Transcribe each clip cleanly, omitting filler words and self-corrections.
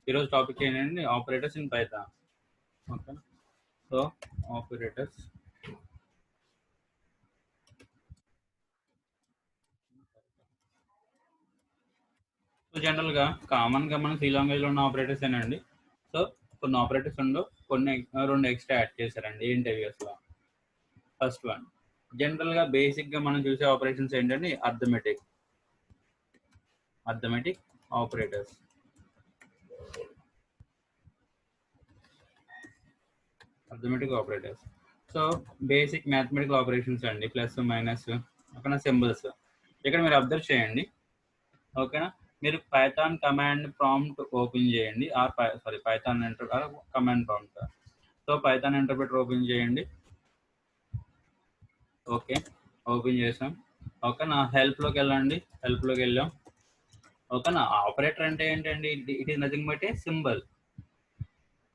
ఈరోజు టాపిక్ ఏంటంటే operators in Python. Okay, so operators so జనరల్గా కామన్గా మనం సి లాంగ్వేజ్లో ఉన్న ఆపరేటర్స్ ఏనండి. సో కొన్ని ఆపరేటర్స్ ఉండవు, కొన్ని రెండు ఎక్స్ట్రా యాడ్ చేశారండి ఏంటవి అసలు. ఫస్ట్ వన్, జనరల్గా బేసిక్గా మనం చూసే ఆపరేషన్స్ ఏంటంటే arithmetic operators. So basic mathematical operations అండి, ప్లస్ మైనస్ ఓకేనా, సింబల్స్. ఇక్కడ మీరు అబ్జర్వ్ చేయండి ఓకేనా. మీరు పైథాన్ కమాండ్ ప్రాంప్ట్ ఓపెన్ చేయండి, Python command prompt. So Python interpreter open చేయండి. ఓకే, ఓపెన్ చేసాం. ఓకేనా, హెల్ప్లోకి వెళ్ళండి, హెల్ప్లోకి వెళ్ళాం. ఓకేనా, ఆపరేటర్ అంటే ఏంటండి, it is nothing but A symbol.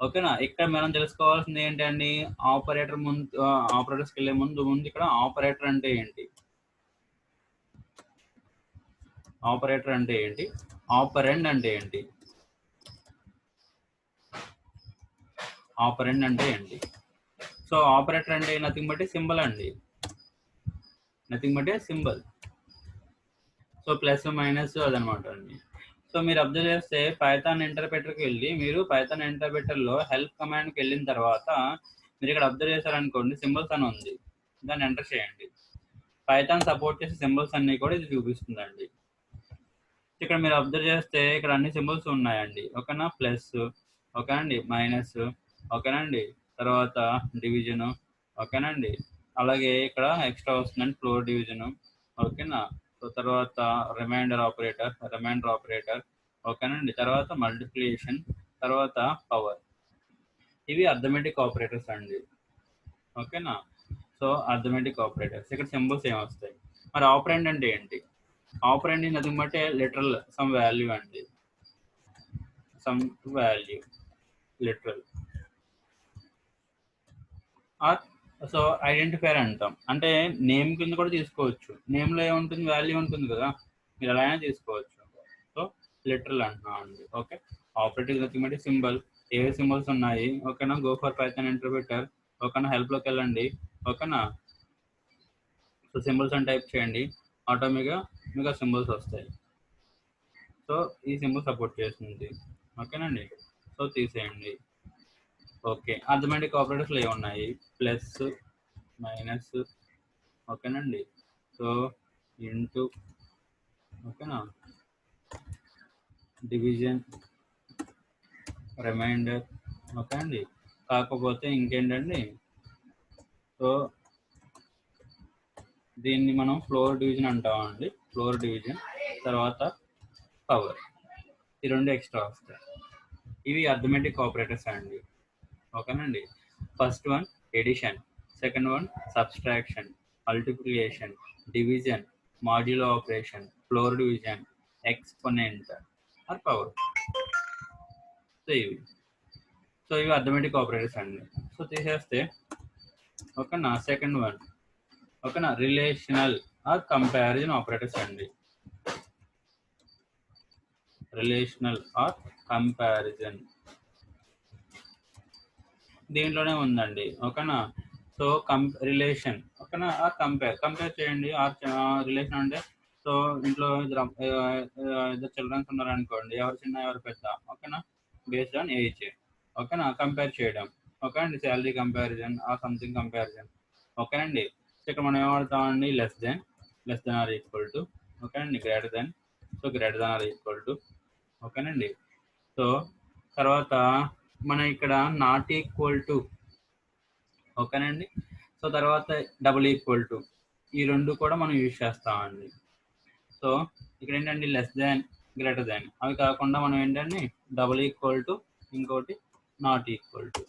ఓకేనా, ఇక్కడ మనం తెలుసుకోవాల్సింది ఏంటండి, ఆపరేటర్స్కి వెళ్ళే ముందు ఇక్కడ ఆపరేటర్ అంటే ఏంటి, ఆపరేటర్ అంటే ఏంటి, ఆపరెండ్ అంటే ఏంటి, ఆపరెండ్ అంటే ఏంటి. సో ఆపరేటర్ అంటే నథింగ్ బట్ ఏ సింబల్ అండి, nothing but A symbol. So plus minus అదనమాట అండి. సో మీరు అబ్జర్వ్ చేస్తే పైథాన్ ఇంటర్ప్రిటర్కి వెళ్ళి మీరు పైథాన్ ఇంటర్ప్రిటర్లో హెల్ప్ కమాండ్కి వెళ్ళిన తర్వాత మీరు ఇక్కడ అబ్జర్వ్ చేశారనుకోండి, సింబల్స్ అని ఉంది, దాన్ని ఎంటర్ చేయండి. పైథాన్ సపోర్ట్ చేసే సింబల్స్ అన్నీ కూడా ఇది చూపిస్తుందండి. ఇక్కడ మీరు అబ్జర్వ్ చేస్తే ఇక్కడ అన్ని సింబల్స్ ఉన్నాయండి. ఓకేనా, ప్లస్ ఓకేనండి, మైనస్ ఓకేనండి, తర్వాత డివిజన్ ఓకేనండి, అలాగే ఇక్కడ ఎక్స్ట్రా వస్తుందండి ఫ్లోర్ డివిజన్ ఓకేనా. సో తర్వాత రిమైండర్ ఆపరేటర్ ఓకేనండి, తర్వాత మల్టిప్లికేషన్, తర్వాత పవర్. ఇవి అర్థమెటిక్ ఆపరేటర్స్ అండి. ఓకేనా, సో అర్థమెటిక్ ఆపరేటర్స్. ఇక్కడ సింబల్స్ ఏమొస్తాయి. మరి ఆపరెండ్ అంటే ఏంటి, operand is nothing but a literal some value అండి, some value literal. So identifier అంటాం, అంటే నేమ్ కింద కూడా తీసుకోవచ్చు, నేమ్లో ఏముంటుంది, వాల్యూ ఉంటుంది కదా, మీరు ఎలా అయినా తీసుకోవచ్చు. సో లిటరల్ అంటున్నాం అండి. Okay, operative nothing but symbol. A symbols ఉన్నాయి ఓకేనా, గో ఫర్ పైథాన్ ఇంటర్ప్రిటర్ ఓకేనా, హెల్ప్లోకి వెళ్ళండి ఓకేనా. సో సింబల్స్ అని టైప్ చేయండి, ఆటోమేటిక్గా మీకు సింబల్స్ వస్తాయి. సో ఈ సింబల్ సపోర్ట్ చేస్తుంది ఓకేనండి. సో తీసేయండి. ఓకే, అర్థమెటిక్ ఆపరేటర్స్లో ఏమున్నాయి, ప్లస్ మైనస్ ఓకేనండి, సో ఇంటూ ఓకేనా, డివిజన్, రిమైండర్ ఓకే అండి. కాకపోతే ఇంకేంటండి, సో దీన్ని మనం ఫ్లోర్ డివిజన్ అంటామండి, ఫ్లోర్ డివిజన్, తర్వాత పవర్. ఈ రెండు ఎక్స్ట్రా వస్తాయి. ఇవి అర్థమెటిక్ ఆపరేటర్స్ అండి. ఓకేనండి, first one addition, second one subtraction, multiplication, division, modulo operation, floor division, exponent or power. So ఇవి అర్థమెటిక్ ఆపరేటర్స్ అండి. సో తీసేస్తే ఓకేనా, సెకండ్ వన్ ఓకేనా, రిలేషనల్ ఆర్ కంపారిజన్ ఆపరేటర్స్ అండి, రిలేషనల్ ఆర్ కంపారిజన్ దీంట్లోనే ఉందండి. ఓకేనా, సో రిలేషన్ ఓకేనా, ఆర్ కంపేర్ చేయండి. రిలేషన్ అంటే సో ఇంట్లో ఇద్దరు చిల్డ్రన్స్ ఉన్నారనుకోండి, ఎవరు చిన్న ఎవరు పెద్ద ఓకేనా, బేస్డ్ ఆన్ ఏజ్ ఓకేనా, కంపేర్ చేయడం ఓకేనండి, శాలరీ కంపారిజన్ ఆ సంథింగ్ కంపారిజన్ ఓకేనండి. ఇక్కడ మనం ఏమడతామండి, less then or equal to ఓకేనండి, greater then or equal to ఓకేనండి. సో తర్వాత మనం ఇక్కడ నాట్ ఈక్వల్ టు ఓకేనండి, సో తర్వాత డబుల్ ఈక్వల్ టు, ఈ రెండు కూడా మనం యూజ్ చేస్తామండి. సో ఇక్కడ ఏంటండి, లెస్ దాన్, గ్రేటర్ దాన్, అవి కాకుండా మనం ఏంటండి డబుల్ ఈక్వల్ టు, ఇంకోటి నాట్ ఈక్వల్ టు.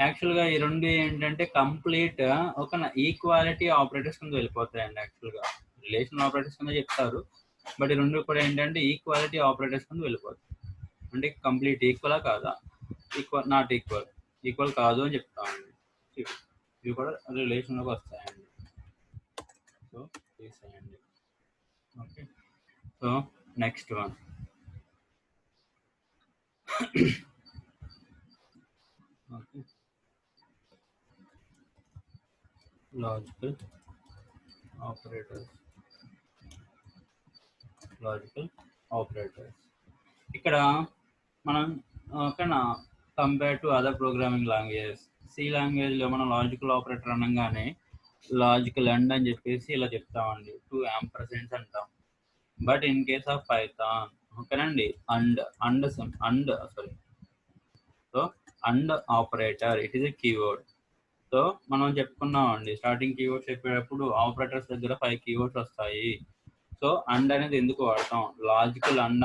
యాక్చువల్గా ఈ రెండు ఏంటంటే కంప్లీట్ ఒక ఈక్వాలిటీ ఆపరేటర్స్ కింద వెళ్ళిపోతాయండి. యాక్చువల్గా రిలేషనల్ ఆపరేటర్స్ కింద చెప్తారు, బట్ ఈ రెండు కూడా ఏంటంటే ఈక్వాలిటీ ఆపరేటర్స్ కింద వెళ్ళిపోతాయి. అంటే కంప్లీట్ ఈక్వలా కాదా, నాట్ ఈక్వల్ కాదు అని చెప్తామండి. ఇవి కూడా రిలేషన్లోకి వస్తాయండి. సో తీసేయండి. Okay, so next one okay, logical operators, logical operators. ఇక్కడ మనం ఓకేనా, compare to other programming languages, C లాంగ్వేజ్లో మనం లాజికల్ ఆపరేటర్ అనగానే లాజికల్ అండ్ అని చెప్పేసి ఇలా చెప్తామండి, 2 ampersands అంటాం. But in case of Python ఓకేనండి, and sorry, so and operator it is a keyword. So మనం చెప్పుకున్నామండి స్టార్టింగ్ కీవర్డ్స్ చెప్పేటప్పుడు ఆపరేటర్స్ దగ్గర 5 keywords వస్తాయి. సో అండ్ అనేది ఎందుకు వాడతాం, లాజికల్ అండ్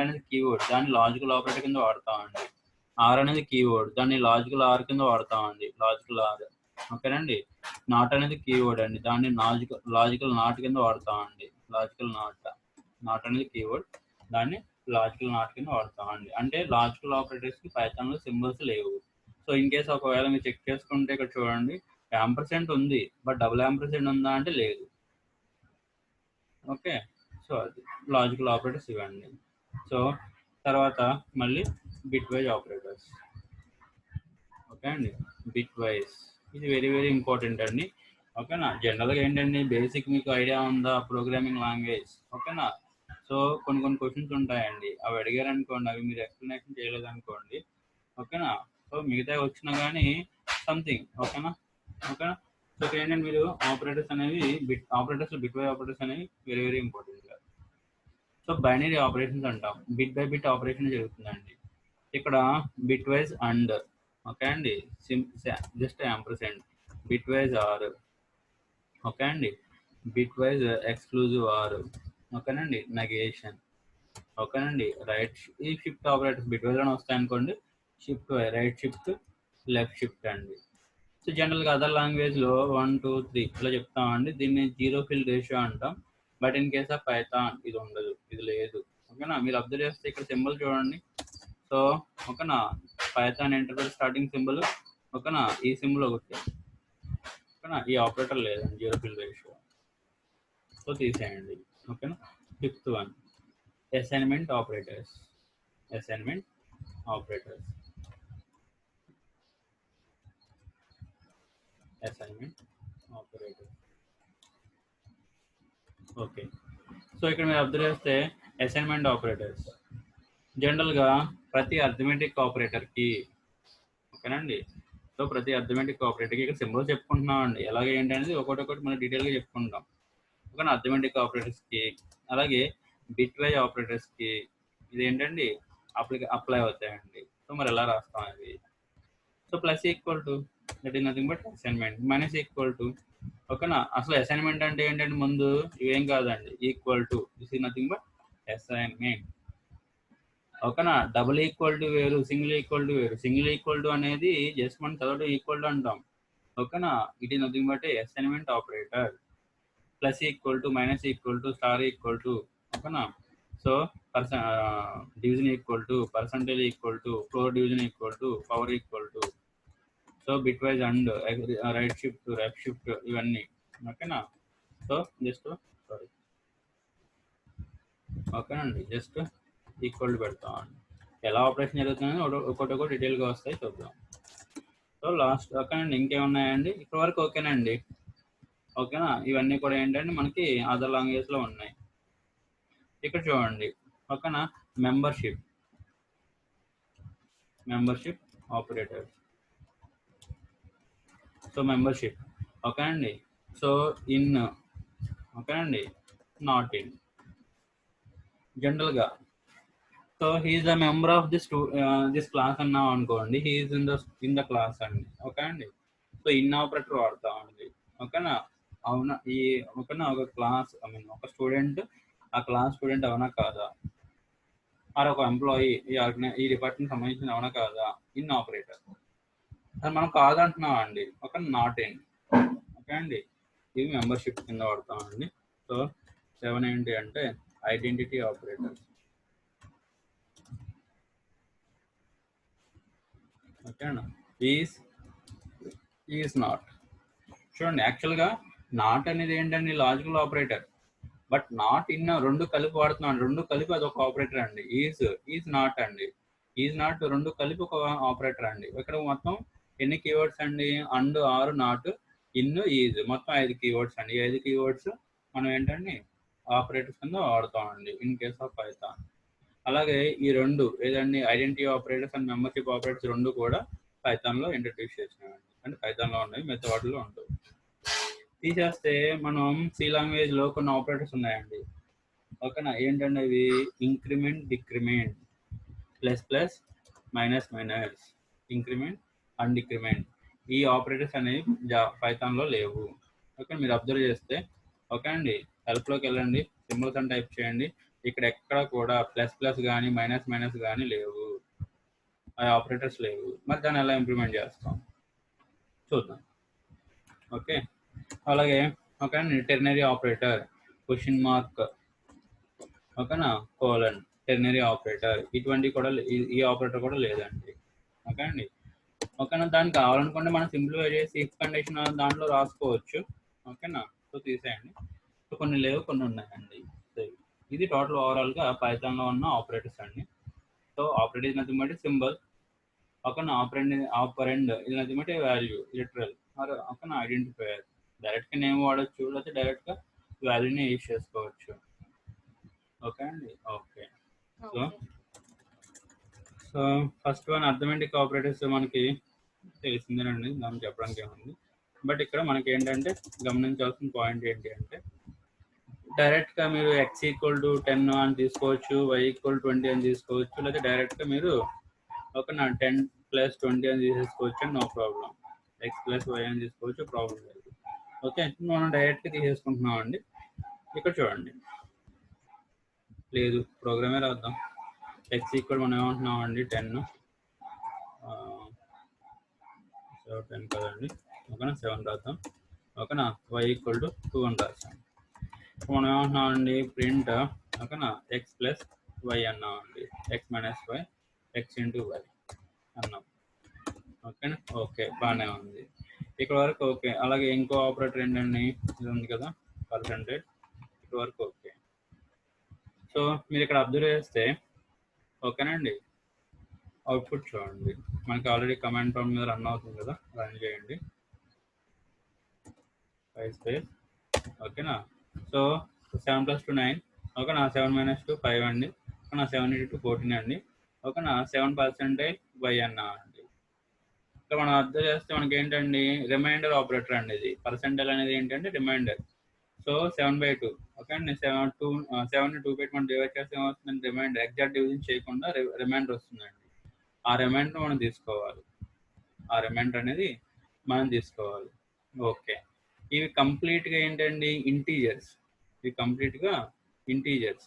అనేది కీవర్డ్, దాన్ని లాజికల్ ఆపరేటర్ కింద వాడతామండి. ఆర్ అనేది కీవర్డ్, దాన్ని లాజికల్ ఆర్ కింద వాడతామండి, లాజికల్ ఆర్. ఓకేనండి, నాట్ అనేది కీవర్డ్ అండి, దాన్ని లాజికల్ నాట్ కింద వాడతామండి, లాజికల్ నాట్ అనేది కీవర్డ్, దాన్ని లాజికల్ నాట్ కింద వాడతామండి. అంటే లాజికల్ ఆపరేటర్స్కి పైథాన్లో సింబల్స్ లేవు. సో ఇన్ కేస్ ఒకవేళ మీరు చెక్ చేసుకుంటే ఇక్కడ చూడండి, యాంపర్సెంట్ ఉంది బట్ డబుల్ యాంపర్సెంట్ ఉందా అంటే లేదు. ఓకే, సో అది లాజికల్ ఆపరేటర్స్ ఇవ్వండి. సో తర్వాత మళ్ళీ బిట్ వైజ్ ఆపరేటర్స్. ఓకే అండి, బిట్ వైజ్ ఇది వెరీ వెరీ ఇంపార్టెంట్ అండి. ఓకేనా, జనరల్గా ఏంటండి బేసిక్ మీకు ఐడియా ఉందా ప్రోగ్రామింగ్ లాంగ్వేజ్? ఓకేనా, సో కొన్ని క్వశ్చన్స్ ఉంటాయండి, అవి అడిగారు అనుకోండి, అవి మీరు ఎక్స్ప్లెనేషన్ చేయలేదు అనుకోండి, ఓకేనా, సో మిగతా వచ్చినా కానీ సంథింగ్. ఓకేనా, ఓకేనా. సో ఏంటంటే మీరు ఆపరేటర్స్ అనేవి బిట్ వైజ్ ఆపరేటర్స్ అనేవి very very important. So binary operations అంటాం, బిట్ బై బిట్ ఆపరేషన్ జరుగుతుందండి. ఇక్కడ బిట్ వైజ్ అండ్, ఓకే అండి, just ampersand, bitwise or, okay అండి, బిట్ వైజ్ ఎక్స్క్లూజివ్ ఆర్, ఓకేనండి, నెగేషన్, ఓకేనండి, రైట్. ఈ షిఫ్ట్ ఆపరేటర్స్ బిట్ వైజ్ అని వస్తాయి అనుకోండి, shift right shift, left shift అండి. సో జనరల్గా అదర్ లాంగ్వేజ్లో 1 2 3 ఇలా చెప్తామండి, దీన్ని జీరో ఫిల్ రేషియో అంటాం. But in case of Python ఇది ఉండదు, ఇది లేదు. ఓకేనా, మీరు అబ్జర్వ్ చేస్తే ఇక్కడ సింబల్ చూడండి. సో ఓకేనా, పైథాన్ ఇంటర్ప్రెట్ స్టార్టింగ్ సింబల్, ఓకేనా, ఈ సింబల్ ఒకటి, ఓకేనా, ఈ ఆపరేటర్ లేదండి, జీరో ఫిల్ రేషియో, సో తీసేయండి. ఓకేనా, fifth one, assignment operators. Assignment operators, assignment operators. Okay, so ఇక్కడ మీరు అబ్జర్వ్ చేస్తే అసైన్మెంట్ ఆపరేటర్స్ జనరల్గా ప్రతి అర్థమెటిక్ ఆపరేటర్కి, ఓకేనండి, సో ప్రతి అర్థమెటిక్ ఆపరేటర్కి ఇక్కడ సింబల్స్ చెప్పుకుంటున్నాం అండి, ఎలాగే ఏంటనేది ఒకటి మనం డీటెయిల్గా చెప్పుకుంటాం. ఓకేనా, అర్థమెటిక్ ఆపరేటర్స్కి, అలాగే బిట్ వైజ్ ఆపరేటర్స్కి ఇది ఏంటండి అప్లై అవుతాయండి. సో మరి ఎలా రాస్తాం అవి? So plus equal to, that is nothing but assignment, minus equal to, ఓకేనా. అసలు అసైన్మెంట్ అంటే ఏంటంటే ముందు ఇవేం కాదండి, equal to, this is nothing but assignment. ఓకేనా, డబుల్ ఈక్వల్ టు వేరు, సింగిల్ ఈక్వల్ టు వేరు. సింగిల్ ఈక్వల్ టు అనేది జస్ట్ మనం చదవడం ఈక్వల్ టు అంటాం. ఓకేనా, it is nothing but assignment operator. Plus equal to, minus equal to, star equal to, ఓకేనా. So division equal to, percentage equal to, floor division equal to, power equal to. So bit wise and right shift, left shift ఇవన్నీ. ఓకేనా, so just sorry, ఓకేనండి, just equal పెడతామండి. ఎలా operation జరుగుతుందని ఒకటి డీటెయిల్గా వస్తాయి, చూద్దాం. సో లాస్ట్ ఓకేనండి, ఇంకేమున్నాయండి ఇప్పటి వరకు? ఓకేనండి, ఓకేనా, ఇవన్నీ కూడా ఏంటంటే మనకి అదర్ లాంగ్వేజ్లో ఉన్నాయి. ఇక్కడ చూడండి, ఓకేనా, మెంబర్షిప్ ఆపరేటర్. సో మెంబర్షిప్, ఓకేనండి, సో ఇన్, ఓకేనండి, నాట్ ఇన్. జనరల్గా so he is the member of this class అన్నాం అనుకోండి, హీఈస్ ఇన్ ద క్లాస్ అండి. ఓకే అండి, సో ఇన్ ఆపరేటర్ వాడతామండి. ఓకేనా, అవునా, ఓకేనా, ఒక క్లాస్ ఒక స్టూడెంట్, ఆ క్లాస్ స్టూడెంట్ అవునా కాదా, ఆర్ ఒక ఎంప్లాయీ ఈ డిపార్ట్మెంట్ సంబంధించిన అవునా కాదా, ఇన్ ఆపరేటర్. అది మనం కాదంటున్నాం అండి, ఓకే, నాట్ ఇన్. ఓకే అండి, ఇవి మెంబర్షిప్ కింద వాడతామండి. సో 7 ఏంటి అంటే ఐడెంటిటీ ఆపరేటర్. ఓకేనా, ఈజ్ నాట్. చూడండి, యాక్చువల్గా నాట్ అనేది ఏంటండి logical operator, but not in రెండు కలిపి వాడుతున్నాను, రెండు కలిపి అదొక ఆపరేటర్ అండి. ఈజ్ నాట్ అండి. ఈజ్ నాట్ రెండు కలిపి ఒక ఆపరేటర్ అండి. ఇక్కడ మొత్తం ఎన్ని కీవర్డ్స్ అండి? And, or, not, in, is మొత్తం 5 కీవర్డ్స్ అండి. ఈ 5 కీవర్డ్స్ మనం ఏంటండి ఆపరేటర్స్ కింద వాడతామండి ఇన్ కేస్ ఆఫ్ పైథాన్. అలాగే ఈ రెండు ఏదండి identity operators and membership operators రెండు కూడా పైథాన్లో ఇంట్రడ్యూస్ చేసినామండి. అంటే పైథాన్లో ఉన్నాయి, మిగతా వాటిలో ఉండవు. తీసేస్తే మనం సి లాంగ్వేజ్లో కొన్ని ఆపరేటర్స్ ఉన్నాయండి. ఓకేనా? ఏంటంటే ఇవి increment, decrement, plus plus, minus minus, increment and decrement. ఈ ఆపరేటర్స్ అనేవి పైథాన్లో లేవు. ఓకే, మీరు అబ్జర్వ్ చేస్తే ఓకే అండి, హెల్ప్లోకి వెళ్ళండి, సింబల్స్ అని టైప్ చేయండి. ఇక్కడ ఎక్కడ కూడా ప్లస్ ప్లస్ కానీ మైనస్ మైనస్ కానీ లేవు, ఆ ఆపరేటర్స్ లేవు. మరి దాన్ని ఎలా ఇంప్లిమెంట్ చేస్తాం చూద్దాం. ఓకే, అలాగే ఓకే అండి, టెర్నరీ ఆపరేటర్, క్వశ్చన్ మార్క్, ఓకేనా, కోలన్, టెర్నరీ ఆపరేటర్, ఇటువంటి కూడా ఈ ఆపరేటర్ కూడా లేదండి. ఓకే అండి, ఓకేనా. దానికి కావాలనుకుంటే మనం సింప్లిఫై చేసి ఇఫ్ కండిషన్ దాంట్లో రాసుకోవచ్చు. ఓకేనా, సో తీసేయండి. సో కొన్ని లేవు, కొన్ని ఉన్నాయండి. ఇది టోటల్ ఓవరాల్గా పైథాన్లో ఉన్న ఆపరేటర్స్ అండి. సో ఆపరేటర్ ఇది నథింగ్ బట్ సింబల్. ఓకేనా, ఆపరెండ్ ఇది nothing but value, literal or ఓకేనా ఐడెంటిఫైయర్. డైరెక్ట్గా నేమ్ వాడచ్చు, లేకపోతే డైరెక్ట్గా వాల్యూని యూజ్ చేసుకోవచ్చు. ఓకే అండి, okay. So first one arithmetic operators మనకి తెలిసిందేనండి, దాన్ని చెప్పడానికి ఏముంది. బట్ ఇక్కడ మనకి ఏంటంటే గమనించాల్సిన పాయింట్ ఏంటి అంటే డైరెక్ట్గా మీరు x = 10 అని తీసుకోవచ్చు, y = 20 అని తీసుకోవచ్చు, లేదా డైరెక్ట్గా మీరు ఒక 10 + 20 అని తీసేసుకోవచ్చు, నో ప్రాబ్లం. x + y అని తీసుకోవచ్చు, ప్రాబ్లం లేదు. ఓకే, మనం డైరెక్ట్గా తీసేసుకుంటున్నాం అండి. ఇక్కడ చూడండి, లేదు ప్రోగ్రామే రాద్దాం. x = మనం ఏమంటున్నాం అండి 10, 10 కదండి, ఓకేనా 7 రాద్దాం. ఓకేనా, y = 2 అని రాస్తాం. మనం ఏమంటున్నాం అండి ప్రింట్, ఓకేనా x + y అన్నామండి, x - y, x × y అన్నాం. ఓకేనా, ఓకే బాగానే ఉంది ఇక్కడ వరకు. ఓకే, అలాగే ఇంకో ఆపరేటర్ ఏంటండి, ఇది ఉంది కదా పర్సెంటేజ్, ఇక్కడ వరకు ఓకే. సో మీరు ఇక్కడ అబ్జర్వ్ చేస్తే ఓకేనండి, అవుట్పుట్ చూడండి, మనకి ఆల్రెడీ కమాండ్ ప్రాంప్ట్ మీద రన్ అవుతుంది కదా, రన్ చేయండి స్పేస్. ఓకేనా, సో 7 + 2 9, ఓకేనా 7 - 2 5 అండి, ఓకేనా 7 × 2 14 అండి, ఓకేనా 7% y అన్నా అండి. ఇక్కడ మనం అర్థం చేస్తే మనకి ఏంటండి రిమైండర్ ఆపరేటర్ అండి. ఇది పర్సెంటేజ్ అనేది ఏంటంటే రిమైండర్. సో 7/2, ఓకే అండి 7ని 2 పెట్టి మనం డివైడ్ చేస్తే ఏమవుతుందండి రిమైండర్, ఎగ్జాక్ట్ డివిజన్ చేయకుండా రిమైండర్ వస్తుందండి. ఆ రిమైండర్ మనం తీసుకోవాలి, ఆ రిమైండర్ అనేది మనం తీసుకోవాలి. ఓకే, ఇవి కంప్లీట్గా ఏంటండి ఇంటీజర్స్, ఇవి కంప్లీట్గా ఇంటీజర్స్.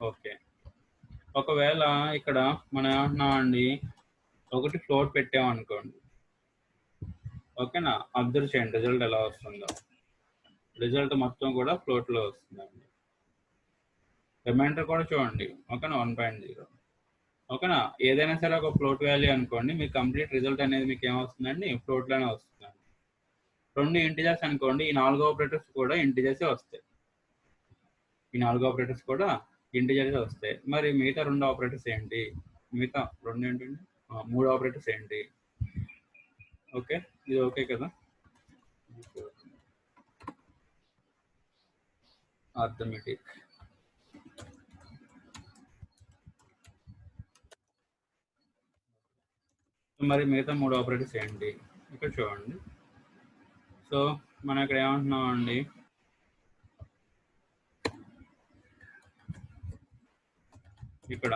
ఓకే, ఒకవేళ ఇక్కడ మనం ఏమంటున్నామండి ఒకటి ఫ్లోట్ పెట్టామనుకోండి, ఓకేనా అబ్జర్వ్ చేయండి రిజల్ట్ ఎలా వస్తుందో. రిజల్ట్ మొత్తం కూడా ఫ్లోట్లో వస్తుందండి. రిమైండర్ కూడా చూడండి, ఓకేనా 1.0. ఓకేనా, ఏదైనా సరే ఒక ఫ్లోట్ వాల్యూ అనుకోండి, మీ కంప్లీట్ రిజల్ట్ అనేది మీకు ఏమొస్తుందండి ఫ్లోట్లోనే వస్తుందండి. 2 ఇంటిజర్స్ అనుకోండి, ఈ 4 ఆపరేటర్స్ కూడా ఇంటిజర్సే వస్తాయి, ఈ 4 ఆపరేటర్స్ కూడా ఇంటిజర్సే వస్తాయి. మరి మిగతా 2 ఆపరేటర్స్ ఏంటి, మిగతా 2 ఏంటండి 3 ఆపరేటర్స్ ఏంటి? ఓకే, ఇది ఓకే కదా. అర్థమెటిక్, మరి మిగతా 3 ఆపరేటర్స్ ఏంటి ఇక్కడ చూడండి. సో మనం ఇక్కడ ఏమంటున్నాం అండి, ఇక్కడ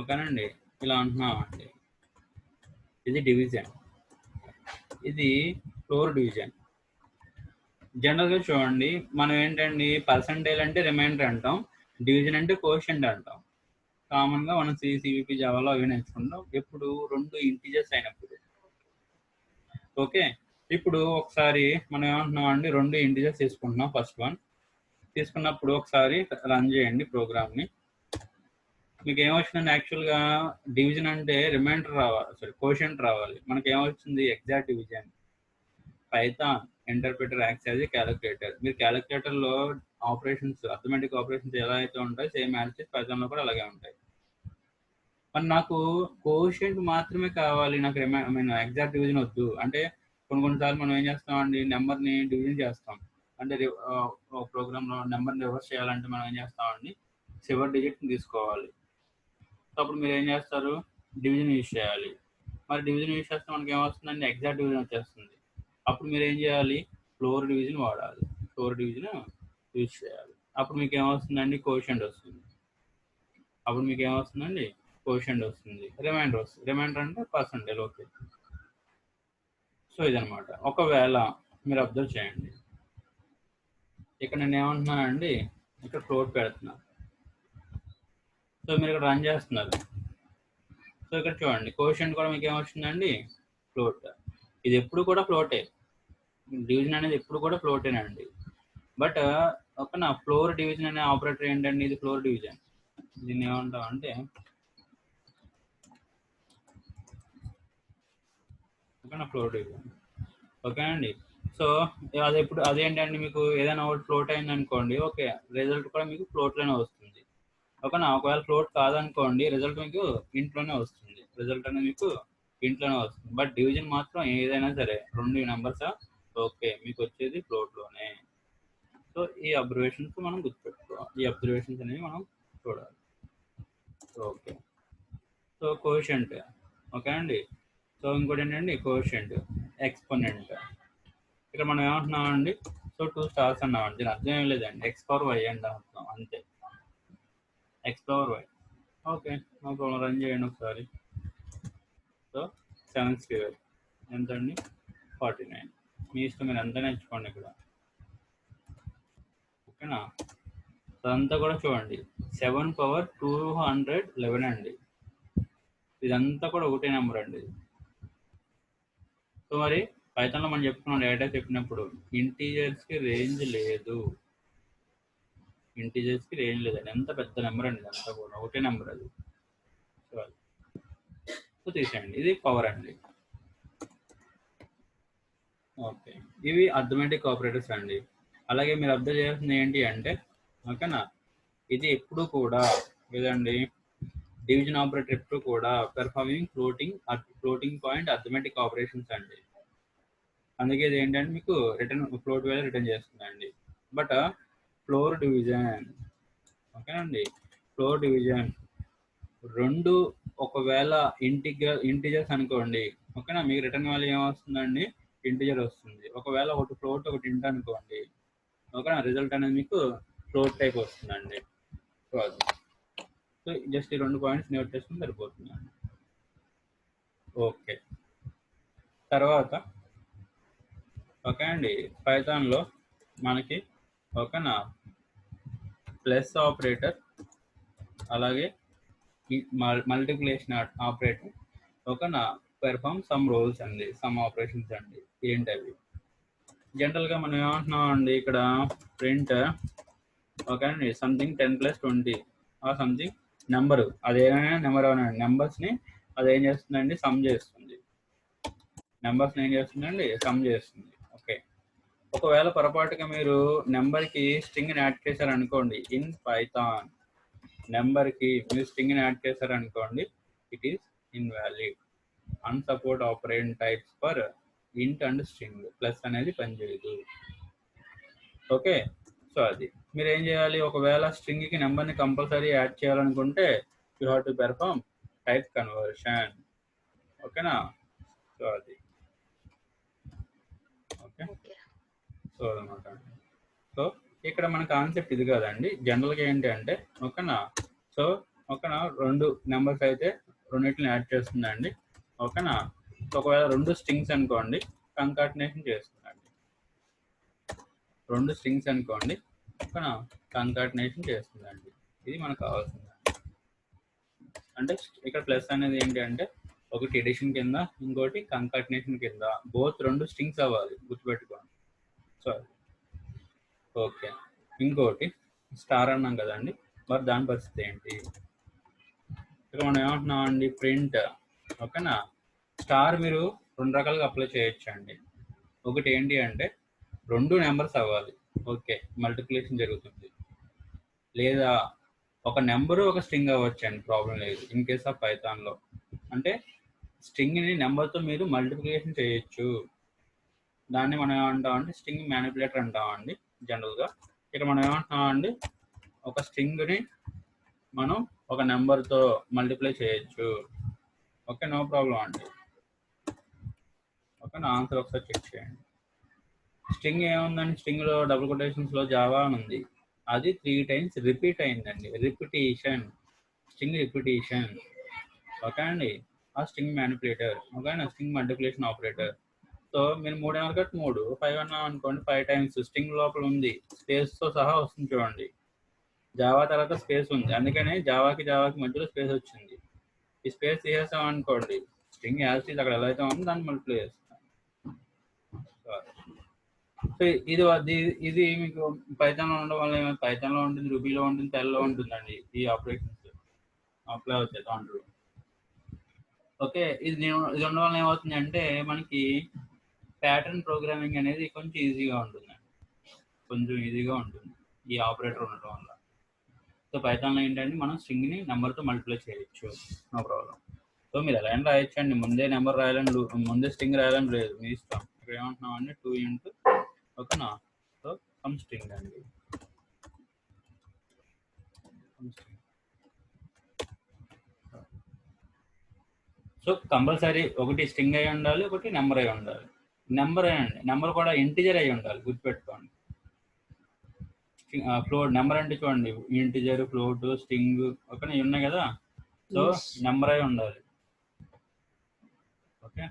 ఓకేనండి ఇలా అంటున్నాం అండి, ఇది డివిజన్, ఇది ఫ్లోర్ డివిజన్. జనరల్గా చూడండి మనం ఏంటండి పర్సంటేజ్ అంటే రిమైండర్ అంటాం, డివిజన్ అంటే కోషెంట్ అంటాం. కామన్గా మనం సివిపి జావాలో అవి నేర్చుకుంటాం ఎప్పుడు 2 ఇంటిజర్స్ అయినప్పుడు. ఓకే, ఇప్పుడు ఒకసారి మనం ఏమంటున్నాం అండి 2 ఇంటిజర్స్ తీసుకుంటున్నాం, ఫస్ట్ వన్ తీసుకున్నప్పుడు ఒకసారి రన్ చేయండి ప్రోగ్రామ్ని. మీకు ఏమొచ్చిందండి యాక్చువల్గా డివిజన్ అంటే రిమైండర్ రావాలి, సారీ కోషెంట్ రావాలి. మనకి ఏమొచ్చింది exact division. Python interpreter acts as a calculator. మీరు క్యాలిక్యులేటర్లో ఆపరేషన్స్ అర్థమెటిక్ ఆపరేషన్స్ ఎలా అయితే ఉంటాయి సేమ్ యాజ్ పైథాన్లో కూడా అలాగే ఉంటాయి. మరి నాకు కోషియంట్ మాత్రమే కావాలి, నాకు ఐ మీన్ ఎగ్జాక్ట్ డివిజన్ వద్దు అంటే కొన్నిసార్లు మనం ఏం చేస్తామండి, నెంబర్ని డివిజన్ చేస్తాం. అంటే ప్రోగ్రామ్లో నెంబర్ని రివర్స్ చేయాలంటే మనం ఏం చేస్తామండి, చివరి డిజిట్ని తీసుకోవాలి. అప్పుడు మీరు ఏం చేస్తారు, డివిజన్ యూజ్ చేయాలి. మరి డివిజన్ యూజ్ చేస్తే మనకి ఏమొస్తుందండి, ఎగ్జాక్ట్ డివిజన్ వచ్చేస్తుంది. అప్పుడు మీరు ఏం చేయాలి, ఫ్లోర్ డివిజన్ వాడాలి. ఫ్లోర్ డివిజన్ యూజ్ చేయాలి. అప్పుడు మీకు ఏమొస్తుందండి, కోషియంట్ వస్తుంది. అప్పుడు మీకు ఏమొస్తుందండి, కోషియంట్ వస్తుంది. రిమైండర్ వస్తుంది. రిమైండర్ అంటే పర్సంటేజ్. ఓకే, సో ఇదనమాట. ఒకవేళ మీరు అబ్జర్వ్ చేయండి, ఇక్కడ నేను ఏమంటున్నానండి, ఇక్కడ ఫ్లోట్ పెడుతున్నా. సో మీరు ఇక్కడ రన్ చేస్తున్నారు. సో ఇక్కడ చూడండి, కోషియంట్ కూడా మీకు ఏమొచ్చిందండి, ఫ్లోట్. ఇది ఎప్పుడు కూడా ఫ్లోటే, డివిజన్ అనేది ఎప్పుడు కూడా ఫ్లోటేనండి. బట్ ఒక నా ఫ్లోర్ డివిజన్ అనే ఆపరేటర్ ఏంటండి, ఇది ఫ్లోర్ డివిజన్. దీన్ని ఏమంటాం అంటే ఓకేనా, ఫ్లోర్ డివిజన్. ఓకేనండి. సో అది ఎప్పుడు అదేంటండి, మీకు ఏదైనా ఒకటి ఫ్లోట్ అయింది అనుకోండి, ఓకే, రిజల్ట్ కూడా మీకు ఫ్లోట్లోనే వస్తుంది. ఓకేనా. ఒకవేళ ఫ్లోట్ కాదనుకోండి, రిజల్ట్ మీకు ఇంట్లోనే వస్తుంది. రిజల్ట్ అనేది మీకు ఇంట్లోనే వస్తుంది. బట్ డివిజన్ మాత్రం ఏదైనా సరే 2 నెంబర్సా, ఓకే, మీకు వచ్చేది ఫ్లోట్లోనే. సో ఈ అబ్జర్వేషన్స్ మనం గుర్తుపెట్టుకోవాలి. ఈ అబ్జర్వేషన్స్ అనేవి మనం చూడాలి. Okay, so quotient. ఓకే అండి. సో ఇంకోటి ఏంటండి, కోషియంట్, ఎక్స్పోనెంట్. ఇక్కడ మనం ఏమంటున్నామండి, సో 2 స్టార్స్ అన్నామండి. దీని అర్థం ఏం లేదండి, ఎక్స్ పవర్ వై అంటే అంటున్నాం అంతే, x power y. Okay, no problem, run చేయండి ఒకసారి. సో 7 స్క్వేర్ ఎంత అండి, 49. మీ ఇష్టం, మీరు ఎంత నేర్చుకోండి ఇక్కడ. ఓకేనా. అదంతా కూడా చూడండి, 7 పవర్ 211 అండి. ఇదంతా కూడా ఒకటే నెంబర్ అండి. సో మరి పైథాన్లో మనం చెప్పుకున్నాం, డేటా చెప్పినప్పుడు ఇంటీజర్స్కి రేంజ్ లేదు. ఇంటీజర్స్కి రేంజ్ లేదండి. ఎంత పెద్ద నెంబర్ అండి, ఇదంతా కూడా ఒకటే నెంబర్ అది. సో తీసేయండి, ఇది పవర్ అండి. ఓకే, ఇవి అర్థమెటిక్ ఆపరేటర్స్ అండి. అలాగే మీరు అబ్జర్వ్ చేయాల్సింది ఏంటి అంటే, ఓకేనా, ఇది ఎప్పుడు కూడా ఏదండి, డివిజన్ ఆపరేటర్ ఎప్పుడు కూడా performing floating point arithmetic operations అండి. అందుకే ఇది ఏంటంటే మీకు రిటర్న్ ఫ్లోట్ వేల రిటర్న్ చేస్తుందండి. బట్ ఫ్లోర్ డివిజన్, ఓకేనండి, ఫ్లోర్ డివిజన్ రెండు ఒకవేళ ఇంటిజర్స్ అనుకోండి, ఓకేనా, మీకు రిటర్న్ వాల్యూ ఏమొస్తుందండి, ఇంటిజర్ వస్తుంది. ఒకవేళ ఒకటి ఫ్లోట్ ఒకటి ఇంట్ అనుకోండి, ఓకేనా, రిజల్ట్ అనేది మీకు ఫ్లోట్ టైప్ వస్తుందండి. సో అది, సో జస్ట్ ఈ 2 పాయింట్స్ నోట్ చేసుకుని సరిపోతుందండి. ఓకే, తర్వాత ఓకే అండి, పైథాన్లో మనకి ఓకేనా ప్లస్ ఆపరేటర్, అలాగే మల్టిప్లికేషన్ ఆపరేటర్, ఓకేనా, పెర్ఫామ్ సమ్ రోల్స్ అండి, సమ్ ఆపరేషన్స్ అండి. ఏంటవి జనరల్గా మనం ఏమంటున్నాం అండి, ఇక్కడ ప్రింట్ ఓకే అండి, సంథింగ్ 10 + 20 ఆ సంథింగ్ నెంబరు, అదేమైనా నెంబర్ అవునండి, నెంబర్స్ని అదేం చేస్తుందండి, సమ్ చేస్తుంది. నెంబర్స్ని ఏం చేస్తుందండి, సమ్ చేస్తుంది. ఓకే, ఒకవేళ పొరపాటుగా మీరు నెంబర్కి స్ట్రింగ్ని యాడ్ చేశారనుకోండి, ఇన్ పైథాన్ నెంబర్కి మీరు స్ట్రింగ్ని యాడ్ చేశారనుకోండి, it is invalid. Unsupport operand types for int and string, plus అనేది పనిచేయదు. ఓకే, సో అది మీరు ఏం చేయాలి, ఒకవేళ స్ట్రింగ్కి నెంబర్ని కంపల్సరీ యాడ్ చేయాలనుకుంటే you have to perform type conversion. ఓకేనా, సో అది ఓకే. సో అదనమాట. సో ఇక్కడ మన కాన్సెప్ట్ ఇది కదండి, జనరల్గా ఏంటి అంటే ఓకేనా, సో ఓకేనా 2 నెంబర్స్ అయితే రెండింటిని యాడ్ చేస్తుందండి. ఓకేనా, ఒకవేళ 2 స్ట్రింగ్స్ అనుకోండి, కంకాటినేషన్ చేస్తుందండి. 2 స్ట్రింగ్స్ అనుకోండి, ఓకేనా, కంకాటినేషన్ చేస్తుందండి. ఇది మనకు కావాల్సింది. అంటే ఇక్కడ ప్లస్ అనేది ఏంటి అంటే, ఒకటి ఎడిషన్ కింద, ఇంకోటి కంకాటినేషన్ కింద, బోత్ 2 స్ట్రింగ్స్ అవ్వాలి, గుర్తుపెట్టుకోండి. సో ఓకే, ఇంకోటి స్టార్ అన్నాం కదండి, మరి దాని పరిస్థితి ఏంటి, ఇక్కడ మనం ఏమంటున్నాం అండి, ప్రింట్. ఓకేనా, స్టార్ మీరు 2 రకాలుగా అప్లై చేయొచ్చు అండి. ఒకటి ఏంటి అంటే 2 నెంబర్స్ అవ్వాలి, ఓకే, మల్టిప్లికేషన్ జరుగుతుంది. లేదా ఒక నెంబరు ఒక స్ట్రింగ్ అవ్వచ్చండి, ప్రాబ్లం లేదు. ఇన్ కేస్ ఆఫ్ పైథాన్లో అంటే స్ట్రింగ్ని నెంబర్తో మీరు మల్టిప్లికేషన్ చేయొచ్చు. దాన్ని మనం ఏమంటామంటే స్ట్రింగ్ మ్యానిపులేటర్ అంటామండి జనరల్గా. ఇక్కడ మనం ఏమంటున్నామండి, ఒక స్ట్రింగ్ని మనం ఒక నెంబర్తో మల్టిప్లై చేయొచ్చు. ఓకే, నో ప్రాబ్లం అండి. ఓకే, నా ఆన్సర్ ఒకసారి చెక్ చేయండి. స్ట్రింగ్ ఏముందండి, స్ట్రింగ్లో డబుల్ కొటేషన్స్లో జావా అని ఉంది, అది 3 times రిపీట్ అయిందండి. Repetition, string repetition. ఓకే అండి, ఆ string manipulator. Okay, string multiplication operator. So మీరు 3 అన్నారు కాబట్టి 3, 5 అన్నాం అనుకోండి, 5 times స్ట్రింగ్ లోపల ఉంది, స్పేస్తో సహా వస్తుంది చూడండి. జావా తర్వాత స్పేస్ ఉంది, అందుకనే జావాకి మధ్యలో స్పేస్ వచ్చింది. ఈ స్పేస్ తీసేసాం అనుకోండి, స్ట్రింగ్ యాజ్ అక్కడ ఎలా అయితే ఉందో దాన్ని మల్టిప్లై చేస్తాం. సో ఇది మీకు పైథాన్లో ఉండడం వల్ల పైథాన్లో ఉంటుంది, రూబీలో ఉంటుంది, పెల్లో ఉంటుందండి ఈ ఆపరేషన్స్ అప్లై అవుతాయి దాంట్లో. ఓకే, ఇది ఉండడం వల్ల ఏమవుతుంది అంటే మనకి ప్యాటర్న్ ప్రోగ్రామింగ్ అనేది కొంచెం ఈజీగా ఉంటుందండి, కొంచెం ఈజీగా ఉంటుంది ఈ ఆపరేటర్ ఉండటం వల్ల. సో పైథాన్లో ఏంటంటే మనం స్ట్రింగ్ని నెంబర్తో మల్టిప్లై చేయొచ్చు, నో ప్రాబ్లం. సో మీరు ఎలా అయినా రాయొచ్చు అండి, ముందే నెంబర్ రాయాలని ముందే స్ట్రింగ్ రాయాలని లేదు, మీ ఇష్టం. ఇక్కడ ఏమంటున్నాం అంటే 2 into, ఓకేనా. సో సమ్ స్ట్రింగ్ అండి, సో కంపల్సరీ ఒకటి స్ట్రింగ్ అయి ఉండాలి, ఒకటి నెంబర్ అయి ఉండాలి. నెంబర్ అండి, నెంబర్ కూడా ఇంటిజర్ అయి ఉండాలి, గుర్తుపెట్టుకోండి. ఫ్లోట్ నెంబర్ అంటే చూడండి, ఇంటిజర్, ఫ్లోట్, స్ట్రింగ్, ఓకేనా, ఉన్నాయి కదా. సో నెంబర్ అయి ఉండాలి. ఓకే,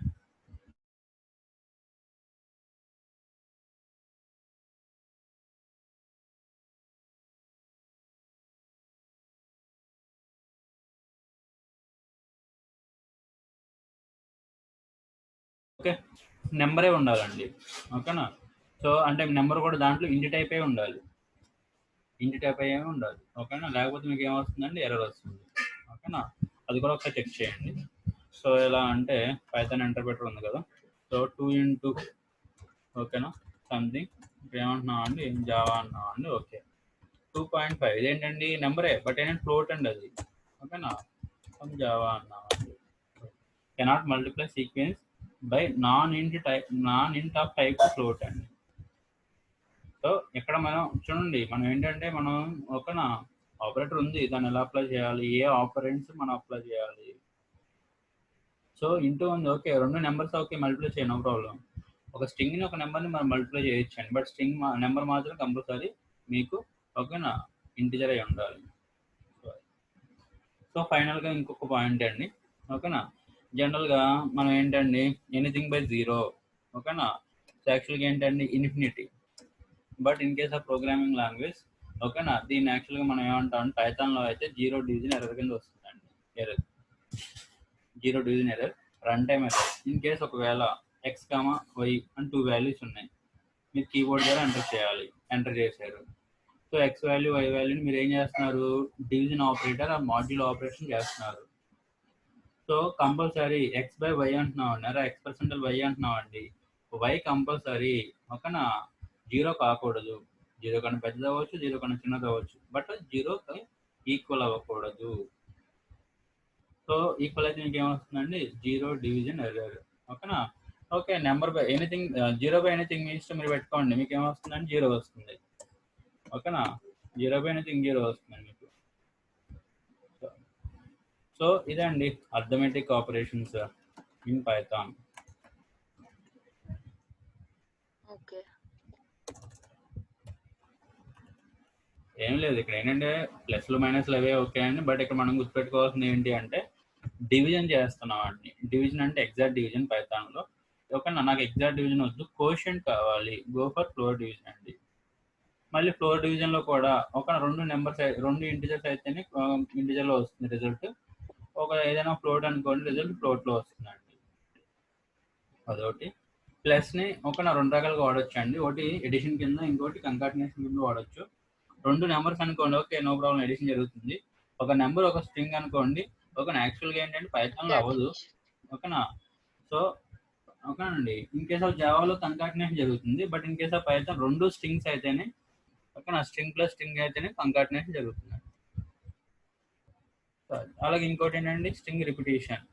ఓకే, నెంబరే ఉండాలండి. ఓకేనా. సో అంటే నెంబర్ కూడా దాంట్లో ఇంటి టైప్ అయి ఉండాలి, ఇంటి టైప్ అయ్యే ఉండాలి. ఓకేనా, లేకపోతే మీకు ఏమొస్తుందండి, ఎర్రర్ వస్తుంది. ఓకేనా, అది కూడా ఒకసారి చెక్ చేయండి. సో ఎలా అంటే పైథాన్ ఇంటర్ప్రెటర్ ఉంది కదా, సో 2 into, ఓకేనా, సంథింగ్ ఇప్పుడు ఏమంటున్నాం అండి, జావా అంటున్నాం అండి. ఓకే, 2.5 ఇదేంటండి నెంబరే, బట్ ఏంటంటే ఫ్లోట్ అండి అది. ఓకేనా, జావా అన్నాం అండి. Cannot multiply sequence by non ఇంట్ ఆఫ్ టైప్ ఫ్లోట్ అండి. సో ఇక్కడ మనం చూడండి, మనం ఏంటంటే మనం ఓకేనా, ఆపరేటర్ ఉంది, దాన్ని ఎలా అప్లై చేయాలి, ఏ ఆపరెంట్స్ మనం అప్లై చేయాలి. సో ఇంటూ ఉంది, ఓకే, 2 నెంబర్స్ ఓకే మల్టిప్లై చేయ, నో ప్రాబ్లం. ఒక స్ట్రింగ్ని ఒక నెంబర్ని మనం మల్టిప్లై చేయొచ్చండి, బట్ స్ట్రింగ్ నెంబర్ మాత్రం కంపల్సరీ మీకు ఓకేనా ఇంటిజర్ అయి ఉండాలి. సో ఫైనల్గా ఇంకొక పాయింట్ అండి, ఓకేనా, జనరల్గా మనం ఏంటండి ఎనీథింగ్ బై 0, ఓకేనా. సో యాక్చువల్గా ఏంటండి infinity, but in case of programming language, ఓకేనా, దీన్ని యాక్చువల్గా మనం ఏమంటాం, పైథాన్లో అయితే 0 డివిజన్ ఎర్రర్ కింద వస్తుందండి. Error, 0 division error, run time error. In case ఒకవేళ ఎక్స్ కామా వై అని 2 వాల్యూస్ ఉన్నాయి, మీరు కీబోర్డ్ ద్వారా ఎంటర్ చేశారు. సో ఎక్స్ వాల్యూ, వై వాల్యూని మీరు ఏం చేస్తున్నారు, డివిజన్ ఆపరేటర్ ఆ మాడ్యూల్ ఆపరేషన్ చేస్తున్నారు. So compulsory x by y అంటున్నాం అండి, ఎక్స్% వై అంటున్నాం అండి. వై కంపల్సరీ ఓకేనా 0 కాకూడదు, 0 కన్నా పెద్దది అవ్వచ్చు, 0 కన్నా చిన్నది అవ్వచ్చు, బట్ 0కి ఈక్వల్ అవ్వకూడదు. సో ఈక్వల్ అయితే మీకు ఏమొస్తుందండి, 0 డివిజన్ ఎర్రర్. ఓకేనా. Okay, number by anything, 0 by anything మీ ఇష్టం, మీరు పెట్టుకోండి, మీకు ఏమొస్తుందండి, 0 వస్తుంది. ఓకేనా, 0 బై ఎనీథింగ్ 0 వస్తుందండి మీకు. సో ఇదండి arithmetic operations in Python. Okay, ఏం లేదు, ఇక్కడ ఏంటంటే ప్లస్లు మైనస్లు అవే ఓకే అండి, బట్ ఇక్కడ మనం గుర్తుపెట్టుకోవాల్సింది ఏంటి అంటే డివిజన్ చేస్తున్నాం అండి. డివిజన్ అంటే ఎగ్జాక్ట్ డివిజన్ పైథాన్లో. ఓకేనా, నాకు ఎగ్జాక్ట్ డివిజన్ వద్దు, కోషెంట్ కావాలి, గో ఫర్ ఫ్లోర్ డివిజన్ అండి. మళ్ళీ ఫ్లోర్ డివిజన్లో కూడా ఒక 2 ఇంటిజర్స్ అయితేనే ఇంటిజర్లో వస్తుంది రిజల్ట్. ఒక ఏదైనా ఫ్లోట్ అనుకోండి, రిజల్ట్ ఫ్లోట్లో వస్తుందండి. అదొకటి. ప్లస్ని ఒక 2 రకాలుగా వాడచ్చు అండి, ఒకటి ఎడిషన్ కింద, ఇంకోటి కంకాటినేషన్ కింద వాడచ్చు. 2 నెంబర్స్ అనుకోండి, ఓకే, నో ప్రాబ్లం, ఎడిషన్ జరుగుతుంది. ఒక నెంబర్ ఒక స్ట్రింగ్ అనుకోండి, ఓకేనా. యాక్చువల్గా ఏంటంటే పైథాన్లో అవ్వదు, ఓకేనా. సో ఓకేనండి, ఇన్ కేస్ ఆఫ్ జావాలో కంకాటినేషన్ జరుగుతుంది, but in case of Python 2 strings అయితేనే, ఓకేనా, స్ట్రింగ్ ప్లస్ స్ట్రింగ్ అయితేనే కంకాటినేషన్ జరుగుతుంది. అలాగే ఇంకోటి ఏంటంటే స్ట్రింగ్ రిపిటేషన్.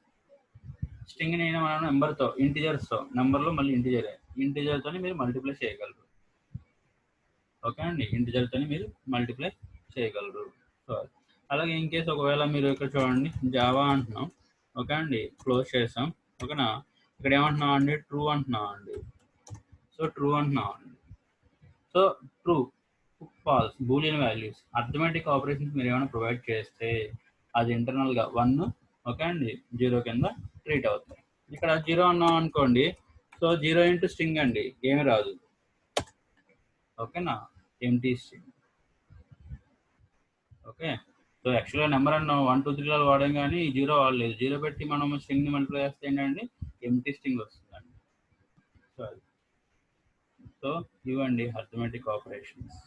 స్ట్రింగ్ ని మనం నెంబర్తో ఇంటిజర్స్తో నెంబర్లో మళ్ళీ ఇంటిజర్తో మీరు మల్టిప్లై చేయగలరు. ఓకే అండి, ఇంటిజర్తో మీరు మల్టిప్లై చేయగలరు. సో అలాగే ఇన్ కేస్ ఒకవేళ మీరు ఇక్కడ చూడండి జావా అంటున్నాం, ఓకే అండి, క్లోజ్ చేసాం. ఓకేనా, ఇక్కడ ఏమంటున్నాం అండి, ట్రూ అంటున్నాం అండి. సో ట్రూ అంటున్నాం అండి. So true, false, boolean values, arithmetic operations మీరు ఏమైనా ప్రొవైడ్ చేస్తే అది ఇంటర్నల్గా 1, ఓకే అండి, 0 కింద ట్రీట్ అవుతాయి. ఇక్కడ 0 అన్నాం అనుకోండి, సో 0 ఇంటూ స్ట్రింగ్ అండి, ఏమి రాదు. ఓకేనా, ఎంటీ స్ట్రింగ్. ఓకే, సో యాక్చువల్గా నెంబర్ అన్న 1 2 3 వాడాం కానీ 0 వాడలేదు. 0 పెట్టి మనం స్ట్రింగ్ని మల్టిప్లై చేస్తే ఏంటంటే ఎంటీ స్ట్రింగ్ వస్తుందండి. సో అది, సో ఇవ్వండి arithmetic operations.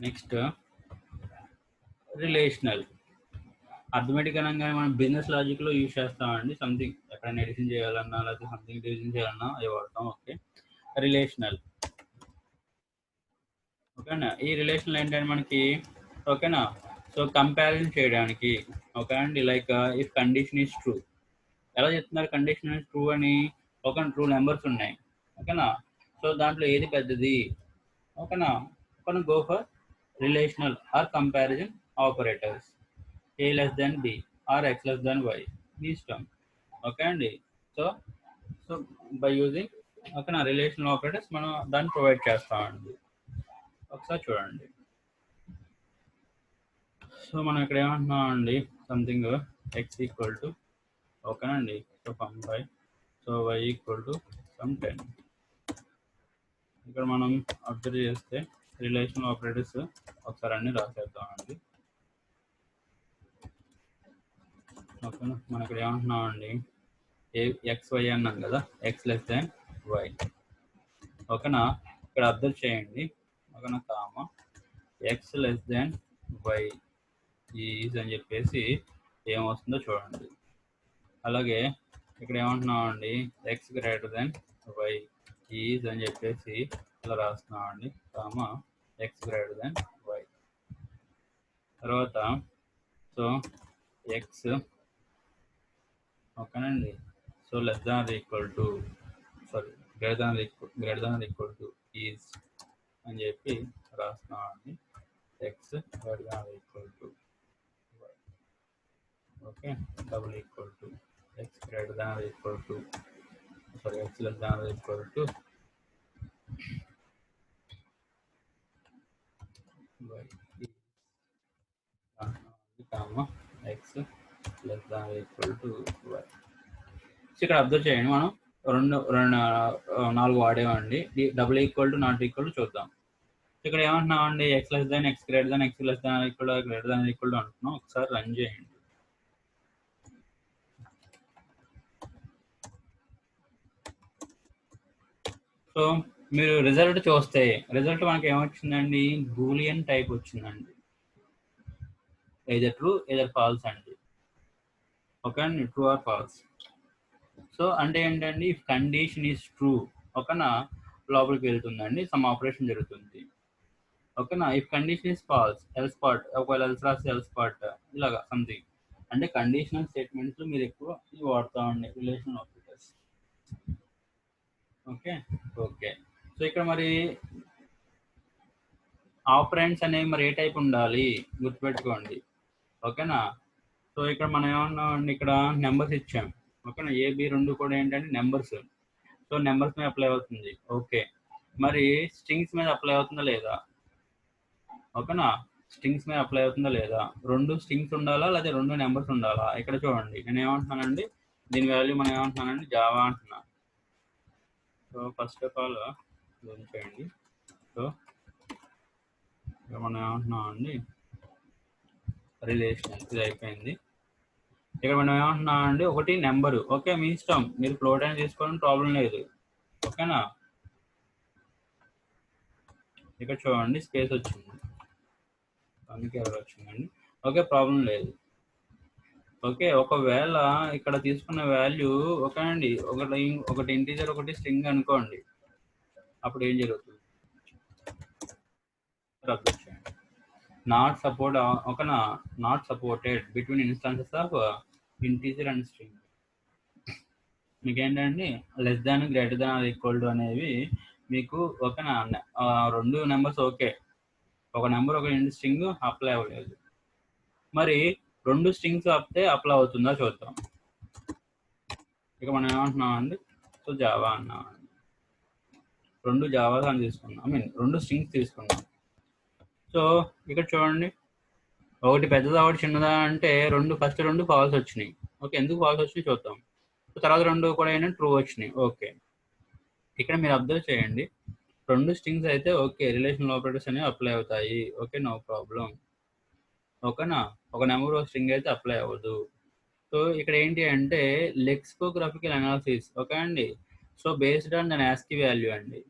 Next relational. Arithmetic అనగానే మనం బిజినెస్ లాజిక్లో యూజ్ చేస్తామండి. సంథింగ్ ఎక్కడైనా ఎడిషన్ చేయాలన్నా లేకపోతే సంథింగ్ డివిజన్ చేయాలన్నా అవి వాడతాం. Okay, relational. ఓకేనా, ఈ రిలేషనల్ ఏంటంటే మనకి, ఓకేనా, సో కంపారిజన్ చేయడానికి. ఓకే అండి, like if condition is true. ఎలా చెప్తున్నారు కండిషన్ ఈజ్ ట్రూ అని? ఒక ట్రూ నెంబర్స్ ఉన్నాయి. ఓకేనా, సో దాంట్లో ఏది పెద్దది? ఓకేనా, మనం go for relational or comparison operators. a less than b or x less than y, మీ ఇష్టం. ఓకే అండి, సో సో బై యూజింగ్ ఓకేనా రిలేషనల్ ఆపరేటర్స్ మనం దాన్ని ప్రొవైడ్ చేస్తామండి. ఒకసారి చూడండి. సో మనం ఇక్కడ ఏమంటున్నాం అండి, సంథింగ్ ఎక్స్ ఈక్వల్ టు, ఓకేనండి, so 5, so y equal to some 10. ఇక్కడ మనం అబ్జర్వ్ చేస్తే రిలేషనల్ ఆపరేటర్స్ ఒకసారి అన్ని రాసేద్దామండి. ఓకేనా, మనం ఇక్కడ ఏమంటున్నాం అండి, ఎక్స్ వై అన్నాం కదా, ఎక్స్ లెస్ దాన్ వై. ఓకేనా, ఇక్కడ అబ్జర్వ్ చేయండి. ఓకేనా, comma x less than y is అని చెప్పేసి ఏమొస్తుందో చూడండి. అలాగే ఇక్కడ ఏమంటున్నాం అండి, x greater than y is అని చెప్పేసి ఇలా రాస్తున్నాం అండి, comma x greater than y. తర్వాత సో ఎక్స్, ఓకేనండి, so less than equal to, sorry greater than equal to is అని చెప్పి రాస్తున్నాం అండి, x greater than equal to y. Okay, double equal to x greater than equal to, sorry x less than equal to y comma x less than equal to y. So ఇక్కడ observe చేయండి, మనం రెండు 4 వాడేమండి. Double equal to not equal to చూద్దాం. ఇక్కడ ఏమంటున్నామండి, x less than, x greater than, x less than equal to, greater than equal to అంటున్నాం. ఒకసారి రన్ చేయండి. సో మీరు రిజల్ట్ చూస్తే రిజల్ట్ మనకి ఏమొచ్చిందండి, బూలియన్ టైప్ వచ్చిందండి, ఎయిదర్ ట్రూ ఎయిదర్ ఫాల్స్ అండి. ఓకే అండి, ట్రూ ఆర్ ఫాల్స్. సో అంటే ఏంటండి, ఇఫ్ కండిషన్ ఈజ్ ట్రూ, ఓకేనా, లోపలికి వెళ్తుందండి, సమ్ ఆపరేషన్ జరుగుతుంది. ఓకేనా, if condition is false, else part, ఒకవేళ ఎల్స్ రాస్తే ఎల్స్ పార్ట్, ఇలాగా సంథింగ్. అంటే కండిషనల్ స్టేట్మెంట్స్ మీరు ఎక్కువ వాడతామండి relational operators. Okay okay, so ఇక్కడ మరి ఆపరెంట్స్ అనేవి మరి ఏ టైప్ ఉండాలి గుర్తుపెట్టుకోండి. ఓకేనా, సో ఇక్కడ మనం ఏమన్నామండి, ఇక్కడ నెంబర్స్ ఇచ్చాం. ఓకేనా, ఏబి రెండు కూడా ఏంటంటే నెంబర్స్. సో నెంబర్స్ మీద అప్లై అవుతుంది. ఓకే, మరి స్ట్రింగ్స్ మీద అప్లై అవుతుందా లేదా? ఓకేనా, స్ట్రింగ్స్ మీద అప్లై అవుతుందా లేదా? 2 స్ట్రింగ్స్ ఉండాలా లేదా 2 నెంబర్స్ ఉండాలా? ఇక్కడ చూడండి, నేను ఏమంటున్నానండి, దీని వాల్యూ మనం ఏమంటున్నానండి, జావా అంటున్నా. సో ఫస్ట్ ఆఫ్ ఆల్ చేయండి. సో ఇక్కడ మనం ఏమంటున్నామండి, రిలేషనల్, ఇది అయిపోయింది. ఇక్కడ మనం ఏమంటున్నామండి, ఒకటి నెంబరు. ఓకే, మీ ఇష్టం, మీరు ఫ్లోట్ అని తీసుకోవడం ప్రాబ్లం లేదు. ఓకేనా, ఇక్కడ చూడండి స్పేస్ వచ్చింది, అందుకే ఎవరు వచ్చిందండి. ఓకే, ప్రాబ్లం లేదు. ఓకే, ఒకవేళ ఇక్కడ తీసుకున్న వాల్యూ ఓకే అండి, ఒకటి ఇంటీజర్ ఒకటి స్ట్రింగ్ అనుకోండి, అప్పుడు ఏం జరుగుతుంది? నాట్ సపోర్ట్ ఓకేనా, not supported between instances of integer and string. మీకు ఏంటండి less than greater than or equal to అనేవి మీకు ఓకేనా, రెండు నెంబర్స్ ఓకే, ఒక నెంబర్ ఒక స్ట్రింగ్ అప్లై అవ్వలేదు. మరి రెండు స్ట్రింగ్స్ అప్తే అప్లై అవుతుందా చూద్దాం. ఇక మనం ఏమంటున్నాం అండి, సో జావా అన్నామండి, రెండు జావా అని తీసుకున్నాం, రెండు స్ట్రింగ్స్ తీసుకున్నాం. సో ఇక్కడ చూడండి, ఒకటి పెద్దదా ఒకటి చిన్నదా అంటే ఫస్ట్ రెండు ఫాల్స్ వచ్చినాయి. ఓకే, ఎందుకు ఫాల్స్ వచ్చినాయి చూద్దాం. సో తర్వాత రెండు కూడా ఏంటంటే ట్రూ వచ్చినాయి. ఓకే, ఇక్కడ మీరు అబ్జర్వ్ చేయండి, రెండు స్ట్రింగ్స్ అయితే ఓకే, రిలేషనల్ ఆపరేటర్స్ అనేవి అప్లై అవుతాయి. Okay, no problem. ఓకేనా, ఒక నెంబర్ ఆఫ్ స్ట్రింగ్ అయితే అప్లై అవ్వదు. సో ఇక్కడ ఏంటి అంటే లెక్సికోగ్రాఫికల్ అనాలిసిస్. ఓకే అండి, సో బేస్డ్ ఆన్ దాని యాస్కీ వాల్యూ అండి.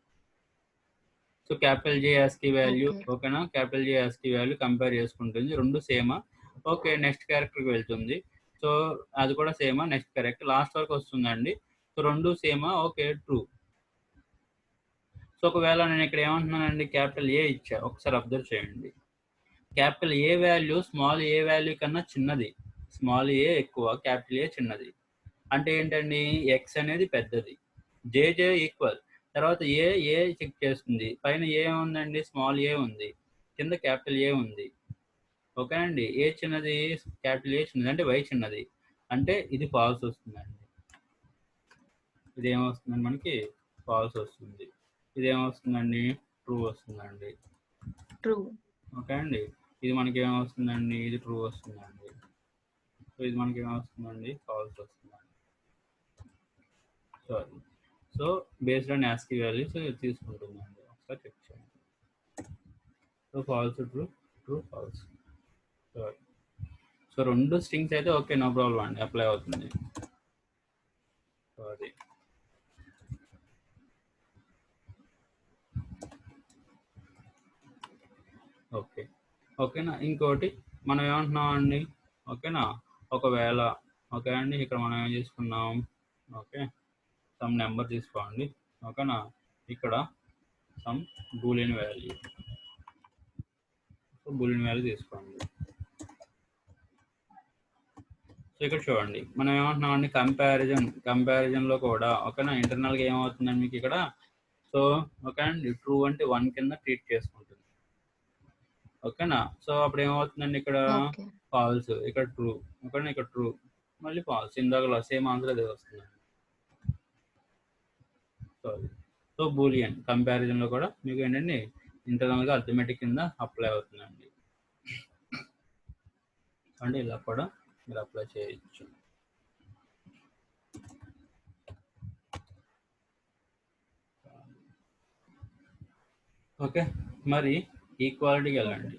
So capital J ASCII value, ఓకేనా, capital J ASCII value compare చేసుకుంటుంది, రెండు సేమా. ఓకే, నెక్స్ట్ క్యారెక్టర్కి వెళ్తుంది. సో అది కూడా సేమా, నెక్స్ట్ క్యారెక్టర్ లాస్ట్ వరకు వస్తుందండి. సో రెండు సేమా, ఓకే ట్రూ. సో ఒకవేళ నేను ఇక్కడ ఏమంటున్నానండి, క్యాపిటల్ ఏ ఇచ్చా, ఒకసారి అబ్జర్వ్ చేయండి, క్యాపిటల్ ఏ వాల్యూ స్మాల్ ఏ వాల్యూ కన్నా చిన్నది, స్మాల్ ఏ ఎక్కువ, క్యాపిటల్ ఏ చిన్నది. అంటే ఏంటండి, ఎక్స్ అనేది పెద్దది, జే ఈక్వల్, తర్వాత ఏ చెక్ చేస్తుంది, పైన ఏ ఉందండి, స్మాల్ ఏ ఉంది, కింద క్యాపిటల్ ఏ ఉంది. ఓకే అండి, ఏ చిన్నది, క్యాపిటల్ ఏ చిన్నది అంటే వై చిన్నది, అంటే ఇది ఫాల్స్ వస్తుందండి. ఇది ఏమొస్తుందండి మనకి, ఫాల్స్ వస్తుంది. ఇది ఏమొస్తుందండి, ట్రూ వస్తుందండి. ట్రూ. ఓకే అండి, ఇది మనకి ఏమొస్తుందండి, ఇది ట్రూ వస్తుందండి. సో ఇది మనకి ఏమొస్తుందండి, ఫాల్స్ వస్తుందండి. Sorry, so based on ASCII values తీసుకుంటుందండి, ఒకసారి చెక్ చేయండి. So false true, true false. Sorry, so రెండు స్ట్రింగ్స్ అయితే ఓకే, నో ప్రాబ్లం అండి, అప్లై అవుతుంది. సారీ, ఓకే, ఓకేనా. ఇంకోటి మనం ఏమంటున్నాం అండి, ఓకేనా, ఒకవేళ ఓకే అండి, ఇక్కడ మనం ఏం చేసుకున్నాం, ఓకే సమ్ నెంబర్ తీసుకోండి, ఓకేనా, ఇక్కడ some Boolean value, so Boolean value తీసుకోండి. సో ఇక్కడ చూడండి, మనం ఏమంటున్నాం అండి, కంపారిజన్లో కూడా ఓకేనా, ఇంటర్నల్గా ఏమవుతుందండి మీకు ఇక్కడ, సో ఓకే అండి, ట్రూ అంటే 1 కింద ట్రీట్ చేసుకుంటుంది. ఓకేనా, సో అప్పుడు ఏమవుతుందండి, ఇక్కడ ఫాల్స్, ఇక్కడ ట్రూ, ఓకేనా, ఇక్కడ ట్రూ, మళ్ళీ ఫాల్స్, ఇందాక సేమ్ ఆన్సర్ అదే వస్తుందండి. సారీ, సో బూలియన్ కంపారిజన్లో కూడా మీకు ఏంటండి ఇంటర్నల్గా అర్థమెటిక్ కింద అప్లై అవుతుందండి. అంటే ఇలా కూడా మీరు అప్లై చేయొచ్చు. ఓకే, మరి ఈక్వాలిటీకి వెళ్ళండి,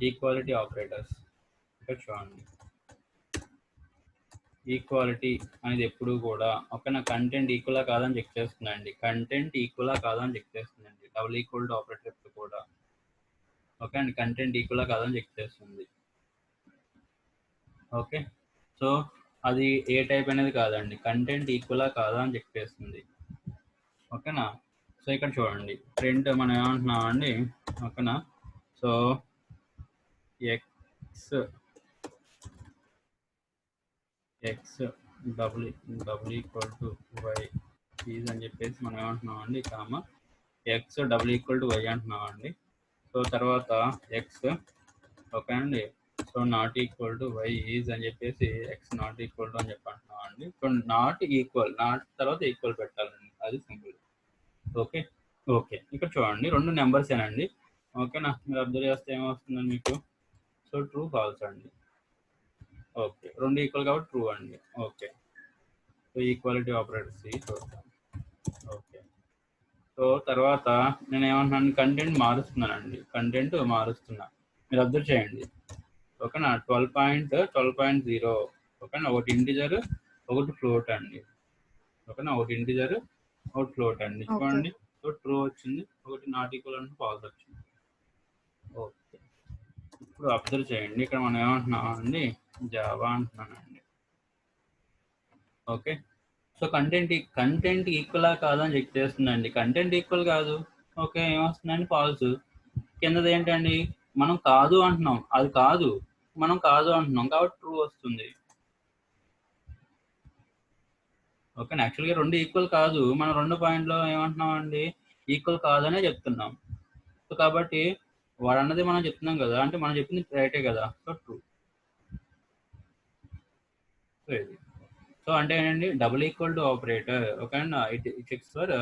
ఈక్వాలిటీ ఆపరేటర్స్. ఇక్కడ చూడండి, ఈక్వాలిటీ అనేది ఎప్పుడు కూడా ఓకేనా, కంటెంట్ ఈక్వలా కాదని చెక్ చేస్తుందండి, కంటెంట్ ఈక్వలా కాదని చెక్ చేస్తుందండి, డబుల్ ఈక్వల్ టు ఆపరేటర్ కూడా ఓకే అండి, కంటెంట్ ఈక్వలా కాదని చెక్ చేస్తుంది. ఓకే, సో అది ఏ టైప్ అనేది కాదండి, కంటెంట్ ఈక్వలా కాదా అని చెక్ చేస్తుంది. ఓకేనా, సో ఇక్కడ చూడండి, ప్రింట్ మనం ఏమంటున్నాం అండి, ఓకేనా, so x double equal to y is అని చెప్పేసి మనం ఏమంటున్నాం అండి, comma x double equal to y అంటున్నాం అండి. సో తర్వాత ఎక్స్ ఓకే అండి, so not equal to y is అని చెప్పేసి ఎక్స్ నాట్ ఈక్వల్ టు అని చెప్పి అంటున్నాం అండి. సో నాట్ ఈక్వల్, నాట్ తర్వాత ఈక్వల్ పెట్టాలండి, అది సింపుల్. ఓకే, ఓకే ఇక్కడ చూడండి, రెండు నెంబర్స్ ఏనండి, ఓకేనా, మీరు అబ్జర్వ్ చేస్తే ఏమొస్తుందండి మీకు, సో ట్రూ ఫాల్స్ అండి. ఓకే, రెండు ఈక్వల్ కాబట్టి ట్రూ అండి. ఓకే, సో ఈక్వాలిటీ ఆపరేటర్స్ చూద్దాం. ఓకే, సో తర్వాత నేను ఏమంటున్నాను, కంటెంట్ మారుస్తున్నానండి, కంటెంట్ మారుస్తున్నా, మీరు అబ్జర్వ్ చేయండి. ఓకేనా, 12.0 ఓకేనా, ఒకటి ఇంటిజర్ ఒకటి ఫ్లోట్ అండి, ఓకేనా, ఒకటి ఇంటిజర్ ఒకటి ఫ్లోట్ అండి. చూడండి, సో ట్రూ వచ్చింది, ఒకటి నాట్ ఈక్వల్ అంటే ఫాల్స్ వచ్చింది. ఓకే, ఇప్పుడు అబ్జర్వ్ చేయండి, ఇక్కడ మనం ఏమంటున్నాం అండి, జావా అంటున్నానండి. ఓకే, సో కంటెంట్ ఈక్వలా కాదని చెక్ చేస్తుందండి, కంటెంట్ ఈక్వల్ కాదు. ఓకే, ఏమొస్తుందండి, ఫాల్స్. కిందది ఏంటండి, మనం కాదు అంటున్నాం, అది కాదు, మనం కాదు అంటున్నాం కాబట్టి ట్రూ వస్తుంది. ఓకేనా, యాక్చువల్గా రెండు ఈక్వల్ కాదు, మనం రెండు పాయింట్లో ఏమంటున్నాం అండి, ఈక్వల్ కాదనే చెప్తున్నాం. సో కాబట్టి వాడు అన్నది మనం చెప్తున్నాం కదా, అంటే మనం చెప్పింది రైటే కదా, సో ట్రూ. సో ఇది సో అంటే ఏంటండి, డబుల్ ఈక్వల్ టు ఆపరేటర్. ఓకేనా, it checks for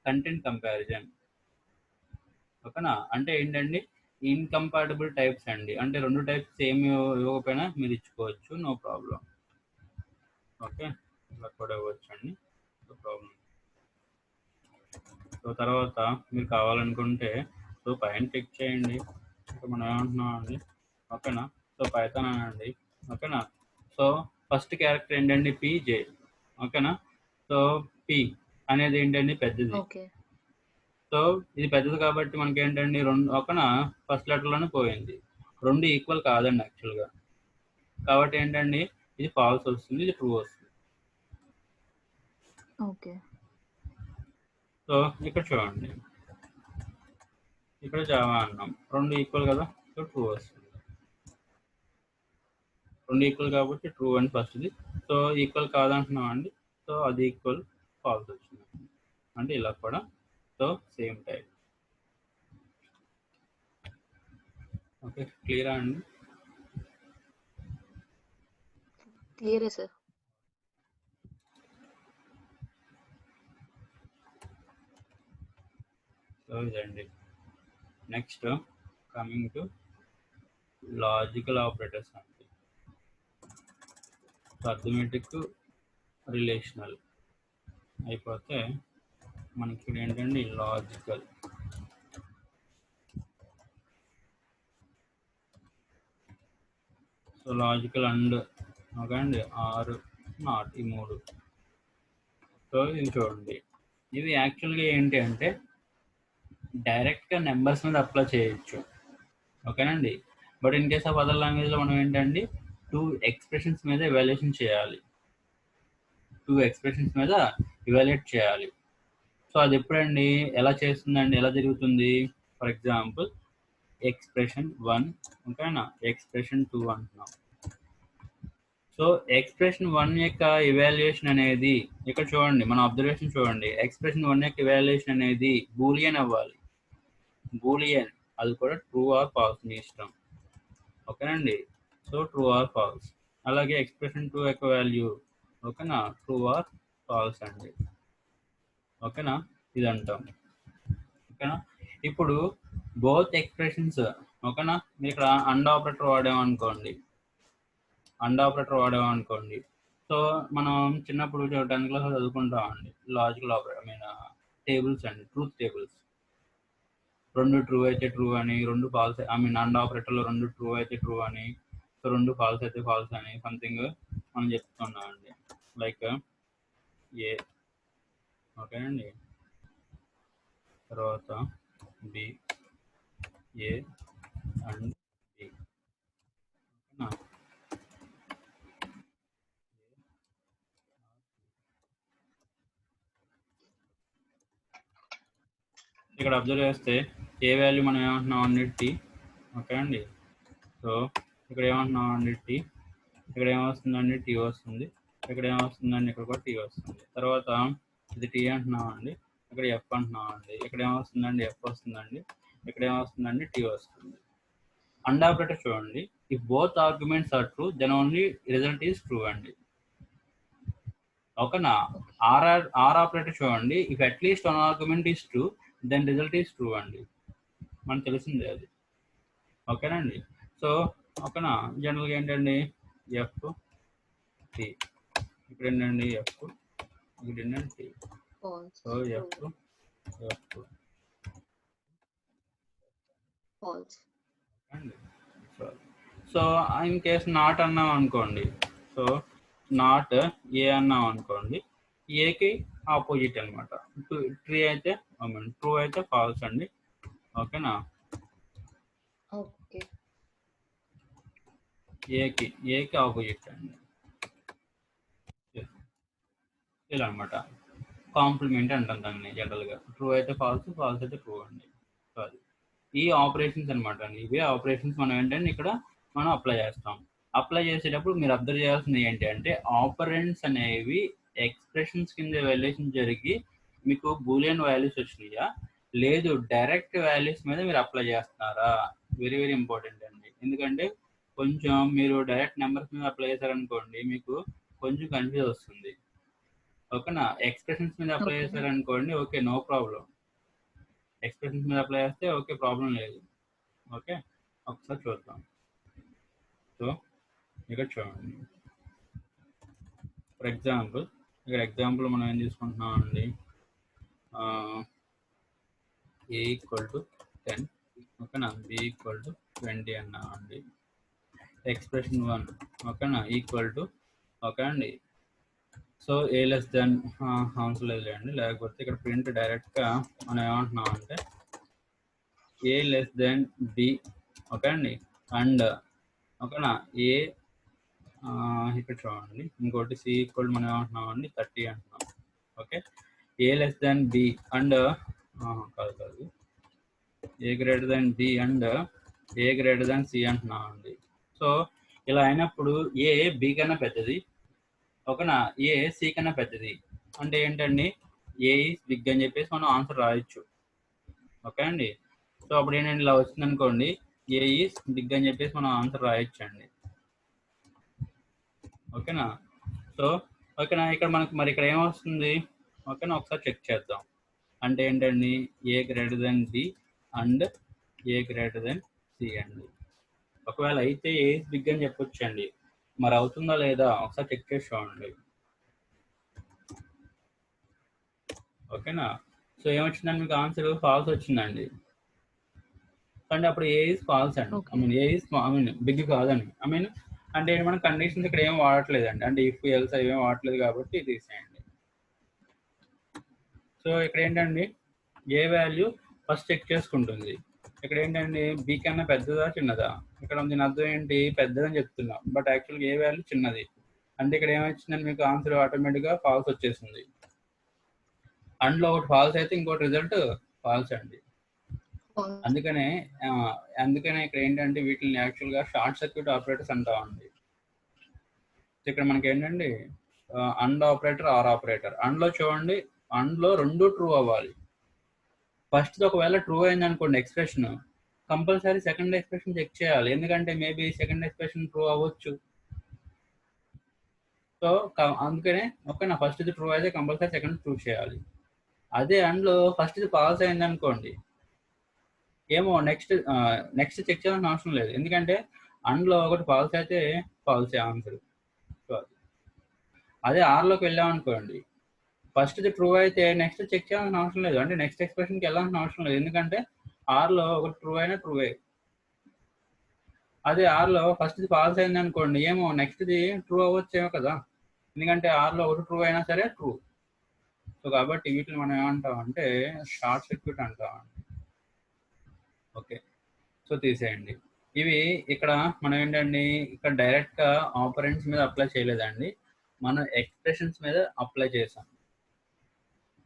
content comparison. ఓకేనా, అంటే ఏంటండి, ఇన్కంపాటబుల్ టైప్స్ అండి, అంటే రెండు టైప్స్ సేమ్ ఇవ్వకపోయినా మీరు ఇచ్చుకోవచ్చు, నో ప్రాబ్లం. ఓకే, ఇలా కూడా ఇవ్వచ్చు అండి, నో ప్రాబ్లం. సో తర్వాత మీరు కావాలనుకుంటే సో పైన క్లిక్ చేయండి, ఇంకా మనం ఏమంటున్నాం అండి. ఓకేనా, సో పైథాన్ అనండి. ఓకేనా, సో ఫస్ట్ క్యారెక్టర్ ఏంటండి, పిజే. ఓకేనా, సో పి అనేది ఏంటండి పెద్దది. ఓకే. సో ఇది పెద్దది కాబట్టి మనకి ఏంటండి రెండు, ఓకేనా, ఫస్ట్ లెటర్లోనే పోయింది. రెండు ఈక్వల్ కాదండి యాక్చువల్గా, కాబట్టి ఏంటండి ఇది ఫాల్స్ వస్తుంది, ఇది ట్రూ వస్తుంది. ఓకే. సో ఇక్కడ చూడండి, ఇక్కడ జావా అన్నాం, రెండు ఈక్వల్ కదా, సో ట్రూ వస్తుంది. రెండు ఈక్వల్ కాబట్టి ట్రూ అని ఫస్ట్ది. సో ఈక్వల్ కాదంటున్నాం అండి, సో అది ఈక్వల్ ఫాల్స్ వచ్చింది, అంటే ఇలా కూడా సో సేమ్ టైప్. ఓకే, క్లియరా అండి? క్లియరే సార్. సో ఇదండి. Next coming to logical operators అండి. సో అర్థమెటిక్, రిలేషనల్ అయిపోతే మనకి ఇక్కడ ఏంటండి logical. So logical and, okay అండి, ఆర్ నాట్, ఈ మూడు. సో ఇది చూడండి, ఇది యాక్చువల్గా ఏంటి అంటే డైరెక్ట్గా నెంబర్స్ మీద అప్లై చేయొచ్చు. ఓకేనండి, but in case of other లాంగ్వేజ్లో మనం ఏంటండి టూ ఎక్స్ప్రెషన్స్ మీద ఎవాల్యుయేషన్ చేయాలి, టూ ఎక్స్ప్రెషన్స్ మీద ఇవాల్యుయేట్ చేయాలి. సో అది ఎప్పుడండి, ఎలా చేస్తుందండి, ఎలా జరుగుతుంది? ఫర్ ఎగ్జాంపుల్ ఎక్స్ప్రెషన్ 1, ఓకేనా, ఎక్స్ప్రెషన్ 2 అంటున్నాం. సో ఎక్స్ప్రెషన్ 1 యొక్క ఇవాల్యుయేషన్ అనేది, ఇక్కడ చూడండి మన అబ్జర్వేషన్ చూడండి, ఎక్స్ప్రెషన్ 1 యొక్క ఇవాల్యుయేషన్ అనేది బూలియన్ అవ్వాలి, బూలియన్, అది కూడా ట్రూ ఆర్ ఫాల్స్ మీ ఇష్టం. ఓకేనండి, సో ట్రూ ఆర్ ఫాల్స్. అలాగే ఎక్స్ప్రెషన్ 2 యొక్క వాల్యూ, ఓకేనా, ట్రూ ఆర్ ఫాల్స్ అండి. ఓకేనా, ఇది అంటాం. ఓకేనా, ఇప్పుడు బోత్ ఎక్స్ప్రెషన్స్, ఓకేనా, మీరు ఇక్కడ అండ్ ఆపరేటర్ వాడామనుకోండి, అండ్ ఆపరేటర్ వాడామనుకోండి, సో మనం చిన్నప్పుడు 10th క్లాస్ చదువుకుంటామండి logical operator, I mean tables అండి, ట్రూత్ టేబుల్స్. రెండు ట్రూ అయితే ట్రూ అని, రెండు ఫాల్స్, ఐ మీన్ అండ్ ఆపరేటర్లో రెండు ట్రూ అయితే ట్రూ అని, సో రెండు ఫాల్స్ అయితే ఫాల్స్ అని సంథింగ్ మనం చెప్తున్నామండి. లైక్ ఏ, ఓకేనండి, తర్వాత బి, ఏ అండ్ బి. ఓకేనా, ఇక్కడ అబ్జర్వ్ చేస్తే ఏ వాల్యూ మనం ఏమంటున్నాం అన్నిటి, ఓకే అండి, సో ఇక్కడ ఏమంటున్నాం అన్నిటి, ఇక్కడ ఏమొస్తుందండి టీ వస్తుంది, ఇక్కడ ఏమొస్తుందండి, ఇక్కడ కూడా టీ వస్తుంది. తర్వాత ఇది టీ అంటున్నాం అండి, ఇక్కడ ఎఫ్ అంటున్నాం అండి, ఇక్కడ ఏమొస్తుందండి ఎఫ్ వస్తుందండి, ఇక్కడ ఏమొస్తుందండి టీ వస్తుంది. అండ్ ఆపరేటర్ చూడండి, if both arguments are true then only result is true అండి. ఓకేనా, ఆర్ ఆపరేటర్ చూడండి, if at least one argument is true then result is true అండి, మనకు తెలిసిందే అది. ఓకేనండి, సో ఓకేనా, జనరల్గా ఏంటండి ఎఫ్ టీ, ఇక్కడ ఏంటండి ఎఫ్, ఇక్కడ ఏంటండి T, false. So F F false. అండి. సో ఇన్ కేస్ నాట్ అన్నాం అనుకోండి, సో నాట్ ఏ అన్నాం అనుకోండి, ఏకి ఆపోజిట్ అనమాట, ట్రీ అయితే ఐ మీన్ ట్రూ అయితే ఫాల్స్ అండి. ఓకేనా, ఓకే. ఏకి ఆపోజిట్ అండి, ఇలా అనమాట. కాంప్లిమెంట్ అంటాం దాన్ని జనరల్గా, ట్రూ అయితే ఫాల్స్, ఫాల్స్ అయితే ట్రూ అండి. సో అది ఈ ఆపరేషన్స్ అనమాట అండి. ఇవే ఆపరేషన్స్ మనం ఏంటంటే ఇక్కడ మనం అప్లై చేస్తాం. అప్లై చేసేటప్పుడు మీరు అబ్జర్వ్ చేయాల్సింది ఏంటి అంటే ఆపరెంట్స్ అనేవి ఎక్స్ప్రెషన్స్ కింద వాల్యుయేషన్ జరిగి మీకు బూలియన్ వాల్యూస్ వచ్చినాయా, లేదు డైరెక్ట్ వాల్యూస్ మీద మీరు అప్లై చేస్తున్నారా? వెరీ వెరీ ఇంపార్టెంట్ అండి. ఎందుకంటే కొంచెం మీరు డైరెక్ట్ నెంబర్స్ మీద అప్లై చేశారనుకోండి మీకు కొంచెం కన్ఫ్యూజ్ వస్తుంది. ఓకేనా? ఎక్స్ప్రెషన్స్ మీద అప్లై Okay. చేశారనుకోండి ఓకే, నో ప్రాబ్లం. ఎక్స్ప్రెషన్స్ మీద అప్లై చేస్తే ఓకే, ప్రాబ్లం లేదు. ఓకే, ఒకసారి చూద్దాం. సో ఇక్కడ చూడండి, ఫర్ ఎగ్జాంపుల్ ఇక్కడ ఎగ్జాంపుల్ మనం ఏం తీసుకుంటున్నాం అండి, ఏ ఈక్వల్ టు 10, ఓకేనా, బి ఈక్వల్ టు 20 అన్నాం అండి. ఎక్స్ప్రెషన్ 1 ఓకేనా ఈక్వల్ టు, ఓకే అండి. సో ఏ లెస్ దాన్ అవసరం లేదులేండి, లేకపోతే ఇక్కడ ప్రింట్ డైరెక్ట్గా మనం ఏమంటున్నాం అంటే ఏ లెస్ దెన్ బి, ఓకే అండి. అండ్ ఓకేనా ఏ ఇక్కడ చూడండి ఇంకోటి సి ఈక్వల్ మనం ఏమంటున్నాం అండి 30 అంటున్నాం. Okay, a less than b and కాదు a greater than b and a greater than c అంటున్నాం అండి. సో ఇలా అయినప్పుడు ఏ బి కన్నా పెద్దది, ఓకేనా, ఏ సి కన్నా పెద్దది అంటే ఏంటండి, ఏ ఈస్ బిగ్ అని చెప్పేసి మనం ఆన్సర్ రాయొచ్చు. ఓకే అండి. సో అప్పుడు ఏంటంటే ఇలా వచ్చింది అనుకోండి, ఏ ఈస్ బిగ్ అని చెప్పేసి మనం ఆన్సర్ రాయొచ్చు అండి. ఓకేనా? సో ఓకేనా, ఇక్కడ మనకు మరి ఇక్కడ ఏమొస్తుంది, ఓకేనా, ఒకసారి చెక్ చేద్దాం. అంటే ఏంటండి, a greater then b and a greater then c అండి. ఒకవేళ అయితే ఏ ఈస్ బిగ్ అని చెప్పొచ్చు అండి, మరి అవుతుందా లేదా ఒకసారి చెక్ చేసి చూడండి. ఓకేనా? సో ఏమొచ్చిందండి మీకు ఆన్సర్ ఫాల్స్ వచ్చిందండి. అంటే అప్పుడు ఏ ఈస్ ఫాల్స్ అండి. Okay. I mean a is big కాదండి. ఐ మీన్ అంటే మనం కండిషన్స్ ఇక్కడ ఏం వాడట్లేదండి, అంటే ఇఫ్ ఎల్స్ అవి ఏం వాడట్లేదు కాబట్టి తీసేయండి. సో ఇక్కడ ఏంటండి ఏ వాల్యూ ఫస్ట్ చెక్ చేసుకుంటుంది. ఇక్కడ ఏంటండి బి కన్నా పెద్దదా చిన్నదా, ఇక్కడ దీని అర్థం ఏంటి, పెద్దదని చెప్తున్నాం బట్ యాక్చువల్గా ఏ వాల్యూ చిన్నది. అంటే ఇక్కడ ఏమొచ్చిందని మీకు ఆన్సర్ ఆటోమేటిక్గా ఫాల్స్ వచ్చేసింది. అందులో ఒకటి ఫాల్స్ అయితే ఇంకోటి రిజల్ట్ ఫాల్స్ అండి. False. అందుకనే ఇక్కడ ఏంటంటే వీటిని యాక్చువల్గా షార్ట్ సర్క్యూట్ ఆపరేటర్స్ అంటామండి. ఇక్కడ మనకి ఏంటంటే అండ్ ఆపరేటర్ ఆర్ ఆపరేటర్. అందులో చూడండి, అందులో రెండు ట్రూ అవ్వాలి. ఫస్ట్ ఒకవేళ ట్రూ అయింది అనుకోండి expression, compulsory second expression check చేయాలి, ఎందుకంటే మేబీ సెకండ్ ఎక్స్ప్రెషన్ ట్రూ అవ్వచ్చు. సో అందుకనే ఓకేనా, ఫస్ట్ ఇది ట్రూ అయితే కంపల్సరీ సెకండ్ ట్రూ చేయాలి. అదే అందులో ఫస్ట్ ఇది ఫాల్స్ అయింది అనుకోండి, ఏమో నెక్స్ట్ చెక్ చేయాల్సిన అవసరం లేదు, ఎందుకంటే అందులో ఒకటి ఫాల్స్ అయితే ఫాల్సే ఆన్సర్. అదే ఆర్లోకి వెళ్ళాం అనుకోండి, ఫస్ట్ ఇది ట్రూ అయితే నెక్స్ట్ చెక్ చేయాల్సిన అవసరం లేదు, అంటే నెక్స్ట్ ఎక్స్ప్రెషన్కి వెళ్ళాల్సిన అవసరం లేదు, ఎందుకంటే ఆర్లో ఒకటి ట్రూ అయినా ట్రూవే. అదే ఆర్లో ఫస్ట్ ఇది ఫాల్స్ అయింది అనుకోండి, ఏమో నెక్స్ట్ ఇది ట్రూ అవ్వచ్చేమో కదా, ఎందుకంటే ఆర్లో ఒకటి ట్రూ అయినా సరే ట్రూ. సో కాబట్టి వీటిని మనం ఏమంటాం అంటే షార్ట్ సర్క్యూట్ అంటాం. ఓకే, సో తీసేయండి. ఇవి ఇక్కడ మనం ఏంటండి, ఇక్కడ డైరెక్ట్గా ఆపరెంట్స్ మీద అప్లై చేయలేదండి, మనం ఎక్స్ప్రెషన్స్ మీద అప్లై చేసాం.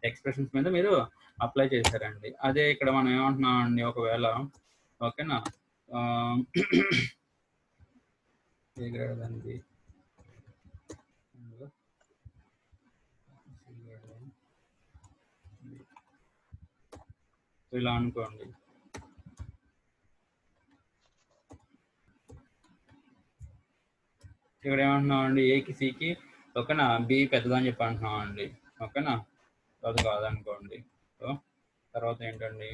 ఎక్స్ప్రెషన్స్ మీద మీరు అప్లై చేశారండి. అదే ఇక్కడ మనం ఏమంటున్నాం అండి, ఒకవేళ ఓకేనా ఏ గ్రేటర్ దాన్ బి ఇలా అనుకోండి, ఇక్కడ ఏమంటున్నాం అండి, ఏకి సికి ఓకేనా బి పెద్దదని చెప్పి అంటున్నాం అండి. ఓకేనా, అది కాదనుకోండి. సో తర్వాత ఏంటండి,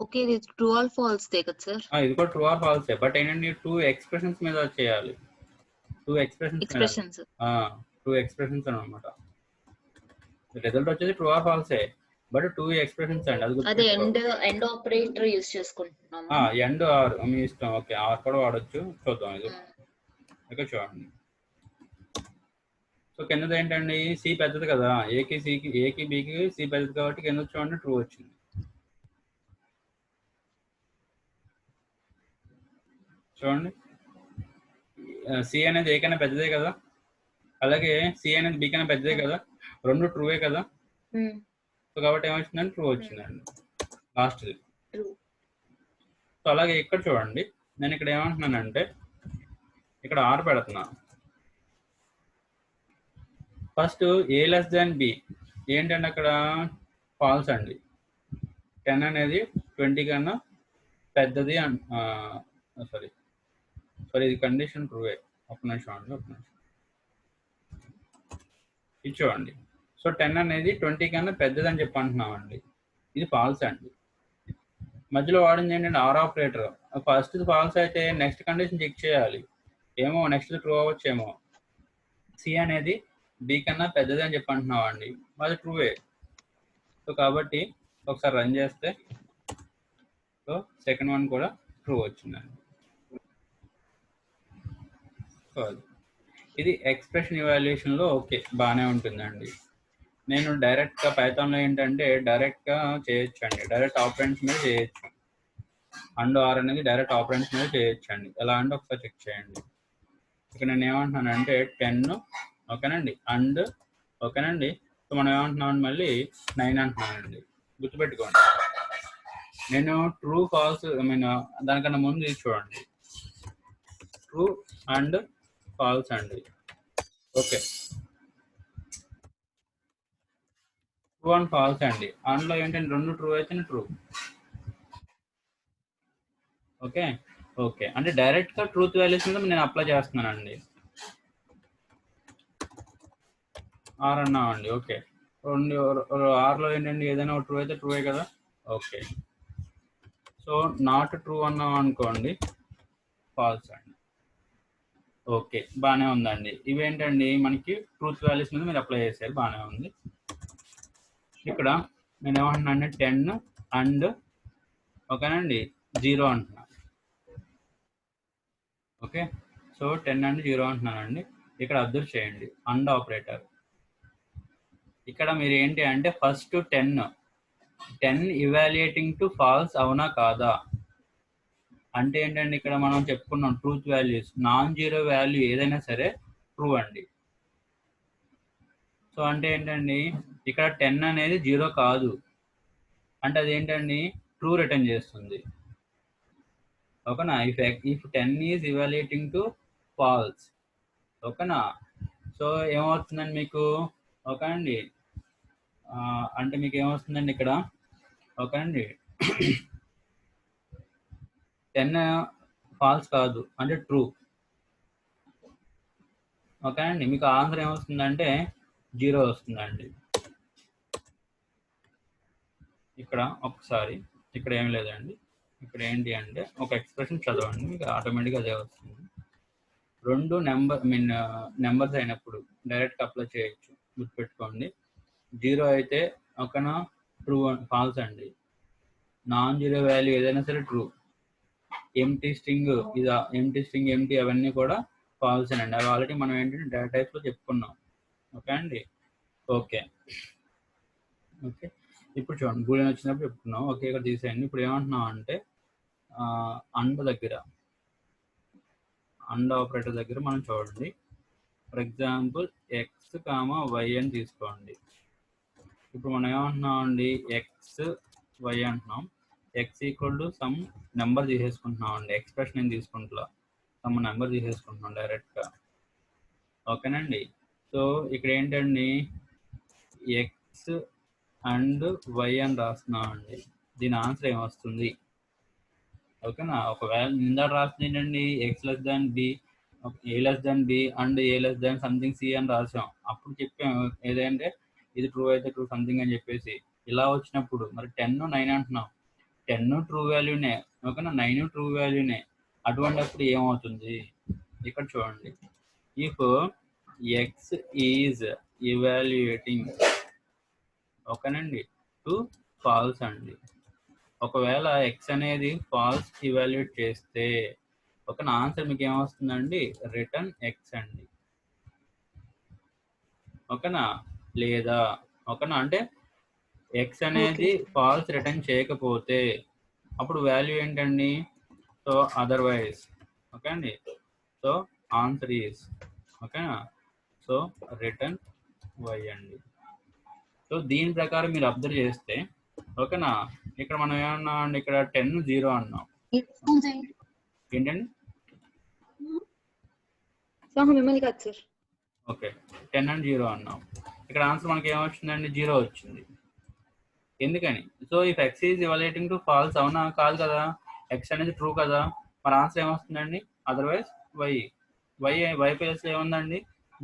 Okay, ఇది true or false దే కదా సార్? ఇది కూడా ట్రూ ఆర్ ఫాల్సే, బట్ ఏంటంటే టూ ఎక్స్ప్రెషన్స్ మీద చేయాలి. Two expressions Expressions. అనమాట. రిజల్ట్ వచ్చేసి ట్రూ ఆర్ ఫాల్సే, బట్ టూ ఎక్స్ప్రెషన్స్ అండి, అది అదే గుర్తుపెట్టుకో. ఎండ్ ఆపరేటర్ యూస్ చేసుకుంటున్నాము. ఎండ్ ఆర్ మీ ఇష్టం. ఓకే, ఆర్ కూడా వాడచ్చు, చూద్దాం ఇది. ఇక్కడ చూడండి, సో కిందది ఏంటండి సి పెద్దది కదా, ఏకి బికి సి పెద్దది కాబట్టి కింద చూడండి ట్రూ వచ్చింది. చూడండి సి అనేది ఏ కన్నా పెద్దదే కదా, అలాగే సి అనేది బి కన్నా పెద్దదే కదా, రెండు ట్రూవే కదా. సో కాబట్టి ఏమొచ్చిందంటే ట్రూ వచ్చిందండి లాస్ట్ది. సో అలాగే ఇక్కడ చూడండి, నేను ఇక్కడ ఏమంటున్నానంటే ఇక్కడ ఆర్ పెడుతున్నా. ఫస్ట్ ఏ లెస్ దాన్ బి ఏంటంటే అక్కడ ఫాల్స్ అండి. 10 అనేది 20 కన్నా పెద్దది సారీ ఇది కండిషన్ ట్రూవే. ఒక నిమిషం అండి, ఒక నిమిషం. ఇది చూడండి, సో 10 అనేది 20 కన్నా పెద్దది అని చెప్పి అంటున్నామండి. ఇది ఫాల్స్ అండి. మధ్యలో వాడింది ఏంటంటే ఆర్ ఆపరేటర్. ఫస్ట్ ఫాల్స్ అయితే నెక్స్ట్ కండిషన్ చెక్ చేయాలి, ఏమో నెక్స్ట్ ట్రూ అవ్వచ్చేమో. సి అనేది బి కన్నా పెద్దది అని చెప్పి అంటున్నామండి, అది ట్రూవే. సో కాబట్టి ఒకసారి రన్ చేస్తే సో సెకండ్ వన్ కూడా ట్రూ వచ్చిందండి. సో ఇది ఎక్స్ప్రెషన్ ఇవాల్యుయేషన్లో ఓకే బాగానే ఉంటుందండి. నేను డైరెక్ట్గా పైథాన్లో ఏంటంటే డైరెక్ట్గా చేయొచ్చు అండి, డైరెక్ట్ ఆపరెంట్స్ మీద చేయొచ్చు. అండ్ ఆర్ అనేది డైరెక్ట్ ఆపరెంట్స్ మీద చేయొచ్చు అండి. ఎలా అంటే ఒకసారి చెక్ చేయండి. ఇక్కడ నేను ఏమంటున్నానంటే 10 ఓకేనండి, అండ్ ఓకేనండి. సో మనం ఏమంటున్నాం మళ్ళీ 9 అంటున్నానండి. గుర్తుపెట్టుకోండి, నేను ట్రూ ఫాల్స్ దానికన్నా ముందు ఇది చూడండి, ట్రూ అండ్ ఫాల్స్ అండి. ఓకే, ట్రూ అండ్ ఫాల్స్ అండి. అందులో ఏంటంటే రెండు ట్రూ అయితేనే ట్రూ. ఓకే ఓకే, అంటే డైరెక్ట్గా ట్రూత్ వాల్యూస్ మీద నేను అప్లై చేస్తున్నానండి. ఆర్ అన్నామండి. ఓకే, రెండు ఆర్లో ఏంటండి ఏదైనా ట్రూ అయితే ట్రూవే కదా. ఓకే, సో నాట్ ట్రూ అన్నాం అనుకోండి ఫాల్స్ అండి. ఓకే బాగానే ఉందండి. ఇవేంటండి మనకి ట్రూత్ వాల్యూస్ మీద మీరు అప్లై చేశారు, బాగానే ఉంది. ఇక్కడ నేను ఏమంటున్నాను 10 అండ్ ఓకేనండి 0 అంటున్నాను. Okay, so 10 and 0 అంటున్నానండి. ఇక్కడ అబ్జర్వ్ చేయండి, అండ్ ఆపరేటర్. ఇక్కడ మీరు ఏంటి అంటే ఫస్ట్ 10 ఇవాల్యుయేటింగ్ టు ఫాల్స్ అవునా కాదా అంటే ఏంటంటే ఇక్కడ మనం చెప్పుకున్నాం truth values, non zero value ఏదైనా సరే ట్రూ అండి. సో అంటే ఏంటండి ఇక్కడ 10 అనేది 0 కాదు అంటే అదేంటండి ట్రూ రిటర్న్ చేస్తుంది. ఓకేనా, if 10 is evaluating to falls. ఓకేనా, సో ఏమవుతుందండి మీకు, ఓకేనండి అంటే మీకు ఏమవుతుందండి ఇక్కడ, ఓకేనండి 10 ఫాల్స్ కాదు అంటే ట్రూ. ఓకేనండి, మీకు ఆన్సర్ ఏమొస్తుందంటే 0 వస్తుందండి. ఇక్కడ ఒకసారి ఇక్కడ ఏం లేదండి, ఇక్కడ ఏంటి అంటే ఒక ఎక్స్ప్రెషన్ చదవండి, మీకు ఆటోమేటిక్గా అదే వస్తుంది. రెండు నెంబర్స్ అయినప్పుడు డైరెక్ట్ అప్లై చేయొచ్చు, గుర్తుపెట్టుకోండి. 0 అయితే ఓకేనా ట్రూ ఫాల్స్ అండి, నాన్ జీరో వాల్యూ ఏదైనా సరే ట్రూ. ఎంటీ స్ట్రింగ్ ఎంటీ అవన్నీ కూడా ఫాల్స్ అండి. అవి ఆల్రెడీ మనం ఏంటంటే డేటా టైప్స్లో చెప్పుకున్నాం. ఓకే అండి, ఓకే ఓకే. ఇప్పుడు చూడండి బూలియన్ వచ్చినప్పుడు చెప్పుకున్నాం. ఓకే, ఇక్కడ తీసేయండి. ఇప్పుడు ఏమంటున్నాం అంటే అండ్ ఆపరేటర్ దగ్గర మనం చూడండి, for example x comma y అని తీసుకోండి. ఇప్పుడు మనం ఏమంటున్నాం అండి ఎక్స్ వై అంటున్నాం. X equal to some number తీసేసుకుంటున్నాం అండి, ఎక్స్ప్రెషన్ ఏం తీసుకుంటా, సమ్ నెంబర్ తీసేసుకుంటున్నాం డైరెక్ట్గా. ఓకేనండి, సో ఇక్కడ ఏంటండి ఎక్స్ అండ్ వై అని రాస్తున్నాం అండి. దీని ఆన్సర్ ఏమొస్తుంది, ఓకేనా. ఒకవేళ నిందా రాసింది ఏంటండి x less than b, a less than b and a less than something c అని రాసాం. అప్పుడు చెప్పాం ఏదంటే ఇది ట్రూ అయితే ట్రూ సంథింగ్ అని చెప్పేసి. ఇలా వచ్చినప్పుడు మరి 10 9 అంటున్నాం, 10 ట్రూ వాల్యూనే, ఓకేనా 9 ట్రూ వాల్యూనే. అటువంటిప్పుడు ఏమవుతుంది ఇక్కడ చూడండి, ఇఫ్ ఎక్స్ ఈజ్ ఇవాల్యుయేటింగ్ ఓకేనండి టు ఫాల్స్ అండి. ఒకవేళ ఎక్స్ అనేది ఫాల్స్ ఇవాల్యుయేట్ చేస్తే ఒక ఆన్సర్ మీకు ఏమొస్తుందండి రిటర్న్ ఎక్స్ అండి. ఓకేనా, లేదా ఓకేనా అంటే ఎక్స్ అనేది ఫాల్స్ రిటర్న్ చేయకపోతే అప్పుడు వాల్యూ ఏంటండి, సో అదర్వైజ్. ఓకే అండి, సో ఆన్సర్ ఈజ్ ఓకేనా సో రిటర్న్ y అండి. సో దీని ప్రకారం మీరు అబ్జర్వ్ చేస్తే ఓకేనా, ఇక్కడ మనం ఏమన్నా అండి, ఇక్కడ 10 0 అన్నాం ఏంటండి. మిమ్మల్ని కాదు సార్. ఓకే 10 and 0 అన్నాం. ఇక్కడ ఆన్సర్ మనకి ఏమొచ్చిందండి, 0 వచ్చింది. ఎందుకని? So if x is evaluating to false, అవునా కాదు కదా, ఎక్స్ అనేది ట్రూ కదా, మరి ఆన్సర్ ఏమొస్తుందండి, అదర్వైజ్ వై. వై ప్లేస్ ఏముందండి,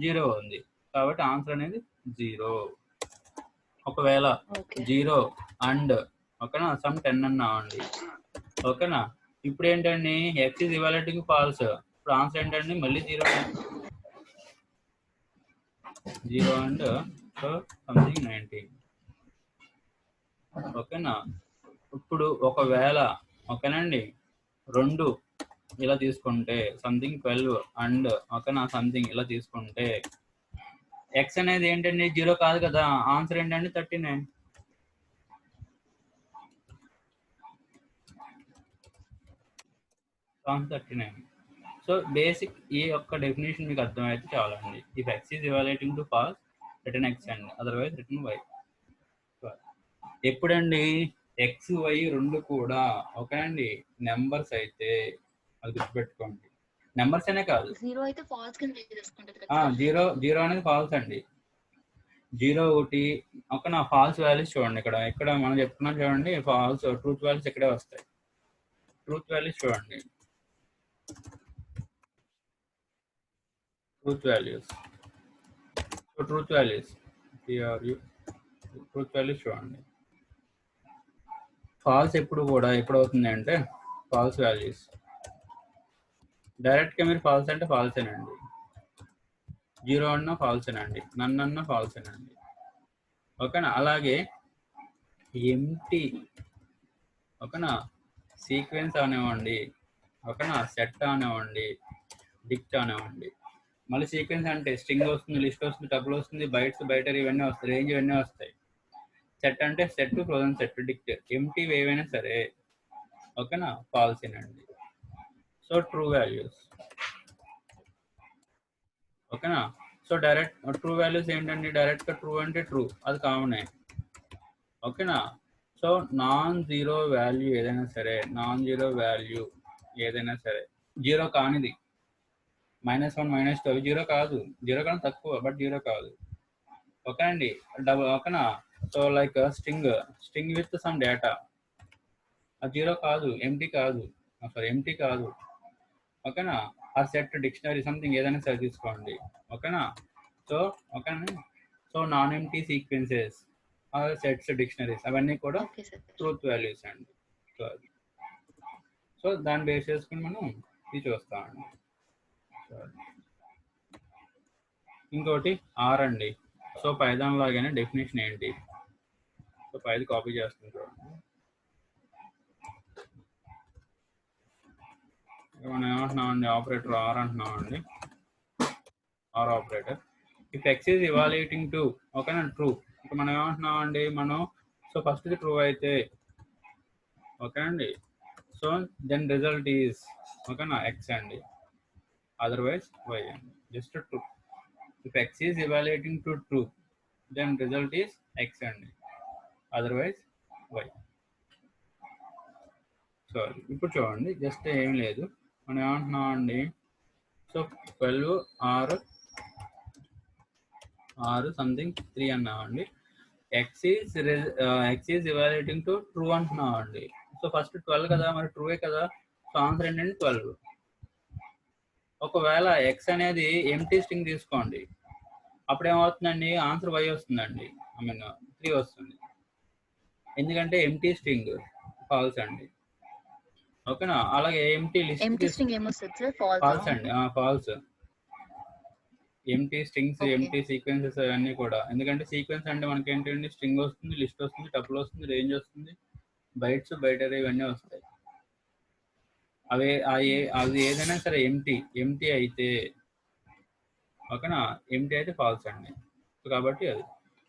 0 ఉంది, కాబట్టి ఆన్సర్ అనేది 0. ఒకవేళ 0 అండ్ ఓకేనా సమ్ 10 అన్నామండి, ఓకేనా. ఇప్పుడు ఏంటండి, ఎక్స్ ఈజ్ ఇవాల్యుయేటింగ్ ఫాల్స్, ఇప్పుడు ఆన్సర్ ఏంటండి, మళ్ళీ 0 అండ్ సో సంథింగ్ 19. ఓకేనా. ఇప్పుడు ఒకవేళ ఓకేనండి 2 ఇలా తీసుకుంటే సంథింగ్ 12 అండ్ ఓకేనా సంథింగ్ ఇలా తీసుకుంటే ఎక్స్ అనేది ఏంటండి 0 కాదు కదా, ఆన్సర్ ఏంటండి 39. ఆన్సర్ 39. సో బేసిక్ ఈ యొక్క డెఫినేషన్ మీకు అర్థమైతే చాలండి. If x is evaluating to false return X అండి, అదర్వైజ్ రిటర్న్ వై. ఎప్పుడండి ఎక్స్ వై రెండు కూడా ఓకేనండి నెంబర్స్ అయితే అది గుర్తుపెట్టుకోండి. నెంబర్స్ అనే కాదు, 0 అయితే ఫాల్స్ కింద తీసుకుంటది కదా. 0 అనేది ఫాల్స్ అండి. 0 ఒకటి ఓకేనా, ఫాల్స్ వాల్యూస్ చూడండి, ఇక్కడ మనం చెప్తున్నాం చూడండి, ఫాల్స్ ట్రూత్ వాల్యూస్ ఇక్కడే వస్తాయి. ట్రూత్ వాల్యూస్ చూడండి, ట్రూత్ వాల్యూస్ చూడండి. ఫాల్స్ ఎప్పుడు అవుతుంది అంటే ఫాల్స్ వాల్యూస్ డైరెక్ట్గా మీరు ఫాల్స్ అంటే ఫాల్సేనండి, 0 అన్నా ఫాల్సేనండి, నన్ను అన్నా ఫాల్సేనండి, ఓకేనా. అలాగే ఎంటీ ఓకేనా సీక్వెన్స్ అనేవ్వండి, ఓకేనా సెట్ అనేవ్వండి, డిక్ట్ అనేవ్వండి. మళ్ళీ సీక్వెన్స్ అంటే స్ట్రింగ్ వస్తుంది, లిస్ట్ వస్తుంది, టపుల్ వస్తుంది, బైట్స్ బైటరీ ఇవన్నీ వస్తాయి, రేంజ్ ఇవన్నీ వస్తాయి. సెట్ అంటే సెట్, ఫ్రోజన్ సెట్, డిక్ట్, ఎంటీ ఏవైనా సరే ఓకేనా ఫాల్సేనండి. సో ట్రూ వాల్యూస్ ఓకేనా. సో డైరెక్ట్ ట్రూ వాల్యూస్ ఏంటండి, డైరెక్ట్గా ట్రూ అంటే ట్రూ, అది కామనే, ఓకేనా. సో నాన్ జీరో వాల్యూ ఏదైనా సరే, 0 కానిది -1 -2 అవి 0 కాదు, 0 కన్నా తక్కువ బట్ 0 కాదు, ఓకే అండి. ఓకేనా. So like string with some data, అది 0 కాదు, ఎంటీ కాదు, ఓకేనా. ఆ సెట్, డిక్షనరీ సంథింగ్ ఏదైనా సరే తీసుకోండి, ఓకేనా. సో ఓకేనా, so non empty sequences, sets, dictionaries అవన్నీ కూడా ట్రూత్ వాల్యూస్ అండి. సో దాన్ని బేస్ చేసుకుని మనం ఇది చూస్తామండి. ఇంకోటి ఆర్ అండి. సో పైథాన్ లాగానే డెఫినేషన్ ఏంటి, సో పైది కాపీ చేస్తుంది చూడండి. మనం ఏమంటున్నాం అండి, ఆపరేటర్ ఆర్ అంటున్నాం అండి, or operator. If x is evaluating to ఓకేనా ట్రూ, ఇక మనం ఏమంటున్నాం అండి, మనం సో ఫస్ట్ ఇది ట్రూ అయితే ఓకే అండి, సో దెన్ రిజల్ట్ ఈజ్ ఓకేనా ఎక్స్ అండి, అదర్వైజ్ వై అండి, just true. If x is evaluating to true then result is x అండి, అదర్వైజ్ వై. సో ఇప్పుడు చూడండి, జస్ట్ ఏం లేదు, మనం ఏమంటున్నాం అండి, సో 12 ఆరు సంథింగ్ 3 అన్నామండి. X is evaluating to true అంటున్నామండి. సో ఫస్ట్ 12 కదా, మరి ట్రూవే కదా, సో ఆన్సర్ ఏంటంటే 12. ఒకవేళ ఎక్స్ అనేది ఎంటీ స్ట్రింగ్ తీసుకోండి, అప్పుడు ఏమవుతుందండి, ఆన్సర్ వై వస్తుందండి, 3 వస్తుంది, ఎందుకంటే ఎంటీ స్ట్రింగ్ ఫాల్స్ అండి, ఓకేనా. అలాగే ఎంటీ లిస్ట్ ఫాల్స్ అండి, false. Empty strings, empty sequences అవన్నీ కూడా, ఎందుకంటే సీక్వెన్స్ అంటే మనకి ఏంటంటే స్ట్రింగ్ వస్తుంది, లిస్ట్ వస్తుంది, టపుల్ వస్తుంది, రేంజ్ వస్తుంది, బైట్స్ బైటరీ ఇవన్నీ వస్తాయి. అది ఏదైనా సరే ఎంటీ అయితే ఓకేనా, ఎంటీ అయితే ఫాల్స్ అండి. సో కాబట్టి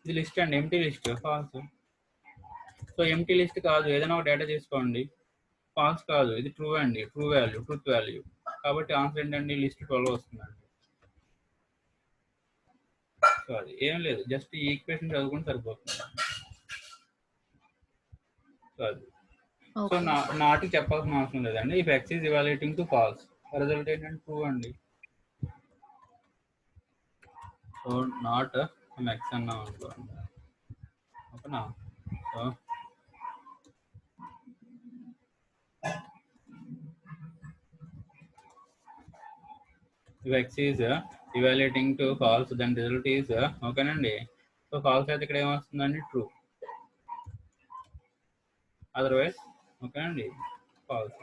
ఇది లిస్ట్ అండి, empty list false. So empty list కాదు, ఏదైనా ఒక డేటా తీసుకోండి, ఫాల్స్ కాదు, ఇది ట్రూ అండి, ట్రూత్ వాల్యూ, కాబట్టి ఆన్సర్ ఏంటండి, లిస్ట్ 12 వస్తుందండి. సో అది ఏం లేదు, జస్ట్ ఈ ఈక్వేషన్ చదువుకుంటే సరిపోతుంది. సో అది సో నాటికి చెప్పాల్సిన అవసరం లేదండి. If x is evaluating to falls, result ఏంటంటే ట్రూ అండి. సో నాట్ ఎక్స్ అన్నాం అనుకోండి, ఓకేనా. So if x is evaluating to false, then result is ఓకేనండి. సో ఫాల్స్ అయితే ఇక్కడ ఏమొస్తుందండి, ట్రూ. అదర్వైజ్ ఓకేనండి ఫాల్స్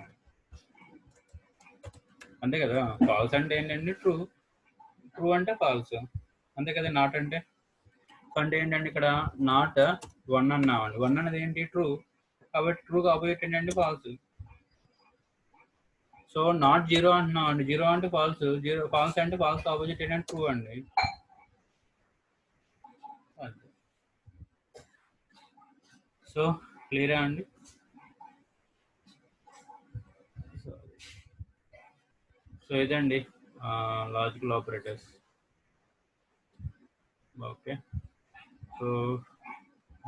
అంతే కదా. ఫాల్స్ అంటే ఏంటండి ట్రూ, ట్రూ అంటే ఫాల్స్ అంతే కదా. నాట్ అంటే ఏంటంటే ఇక్కడ నాట్ 1 అన్నామండి, 1 అనేది ఏంటి ట్రూ, కాబట్టి ట్రూకి ఆపోజిట్ ఏంటంటే ఫాల్స్. సో నాట్ 0 అంటున్నాం అండి, 0 అంటే ఫాల్స్, ఫాల్స్ అంటే ఫాల్స్ ఆపోజిట్ ఏంటంటే ట్రూ అండి. సో క్లియరా అండి. సో ఇదండి logical operators. Okay, so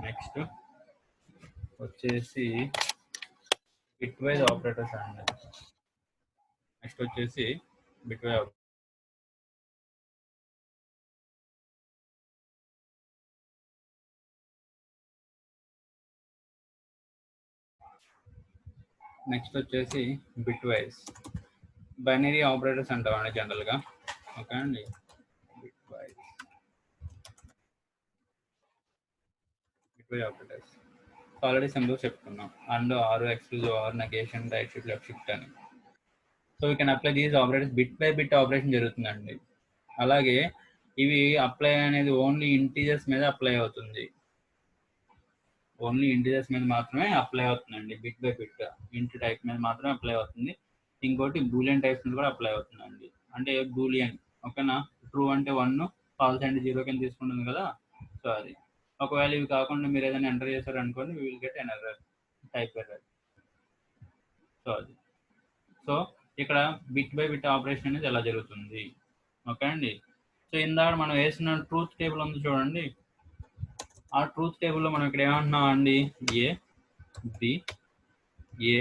next వచ్చేసి బిట్ వైజ్ ఆపరేటర్స్ అండి. నెక్స్ట్ వచ్చేసి bitwise bitwise binary operators అంటామండి జనరల్గా. ఓకే అండి, bitwise operators already symbols చెప్పుకున్నాం, and or, exclusive or, negation, right shift, left shift అని. So we can apply these operators, bit by bit operation జరుగుతుందండి. అలాగే ఇవి apply అనేది only integers మీద అప్లై అవుతుంది, ఓన్లీ ఇంటీజర్స్ మీద మాత్రమే అప్లై అవుతుందండి. బిట్ బై బిట్ ఇంట్ టైప్ మీద మాత్రమే అప్లై అవుతుంది. ఇంకోటి బూలియన్ టైప్స్ మీద కూడా అప్లై అవుతుందండి. అంటే బూలియన్, ఓకేనా, ట్రూ అంటే 1, ఫాల్స్ అంటే 0 కింద తీసుకుంటుంది కదా. సో అది ఒకవేళ ఇవి కాకుండా మీరు ఏదైనా ఎంటర్ చేశారు అనుకోండి, we will get an error, type error. So అది సో ఇక్కడ బిట్ బై బిట్ ఆపరేషన్ అనేది ఎలా జరుగుతుంది, ఓకే అండి. సో ఇందాక మనం వేసిన ట్రూత్ టేబుల్ ఉంది చూడండి, ఆ ట్రూత్ టేబుల్లో మనం ఇక్కడ ఏమంటున్నాం అండి, ఏ బి, ఏ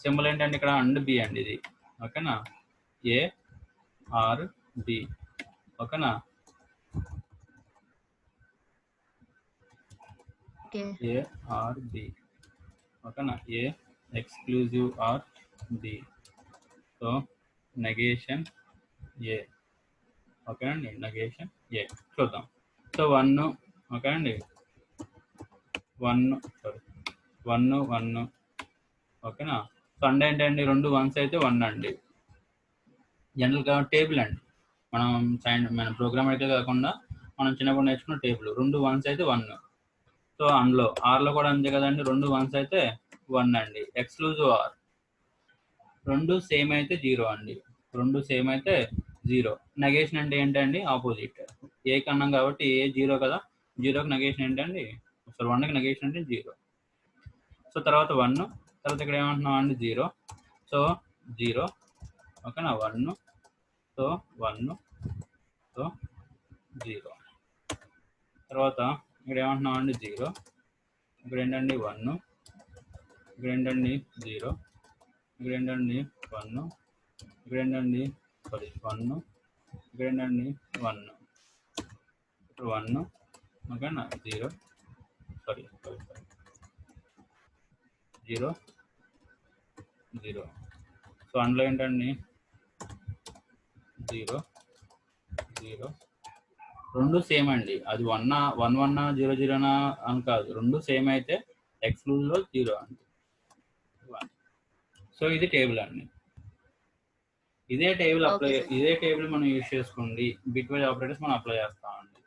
సింబల్ ఏంటంటే ఇక్కడ అండ్ బి అండి ఇది, ఓకేనా. ఏ ఆర్ బి, ఓకేనా. ఏ ఆర్ బి, ఓకేనా. A exclusive or b, so negation a, ఓకేనండి, నెగేషన్ ఏ. చూద్దాం. సో 1, ఓకే అండి, 1 ఓకేనా. సో అండ్ ఏంటండి, 2 1s అయితే 1 అండి. జనరల్గా టేబుల్ అండి, మన ప్రోగ్రామర్కే కాకుండా మనం చిన్నప్పుడు నేర్చుకున్న టేబుల్, 2 1s అయితే 1. సో అందులో ఆర్లో కూడా అంతే కదండి, 2 1s అయితే 1 అండి. ఎక్స్క్లూజివ్ ఆర్ 2 సేమ్ అయితే 0 అండి, 2 సేమ్ అయితే 0. నెగేషన్ అంటే ఏంటండి, ఆపోజిట్. ఏ కన్నాం కాబట్టి ఏ 0 కదా, 0కి నెగేషన్ ఏంటండి, ఒకసారి 1కి నెగేషన్ అంటే 0. సో తర్వాత 1, తర్వాత ఇక్కడ ఏమంటున్నాం అండి 0, సో 0, ఓకేనా. 1, సో 1, సో 0. తర్వాత ఇక్కడ ఏమంటున్నాం అండి 0, ఇక్కడ ఏంటండి 1, ఇక్కడ ఏంటండి 0, ఇక్కడ ఏంటండి 1, ఇక్కడ ఏంటండి 1, ఇక్కడ ఏంటండి 1, ఇక్కడ 1, ఓకేనా. 0 0 0. సో అందులో ఏంటండి 0 0, 2 సేమ్ అండి. అది 1 1 0 0 అని కాదు, 2 సేమ్ అయితే ఎక్స్క్లూజివ్లో 0 అండి. సో ఇది టేబుల్ అండి. ఇదే టేబుల్ మనం యూజ్ చేసుకోండి, బిట్ వైజ్ ఆపరేటర్స్ మనం అప్లై చేస్తామండి.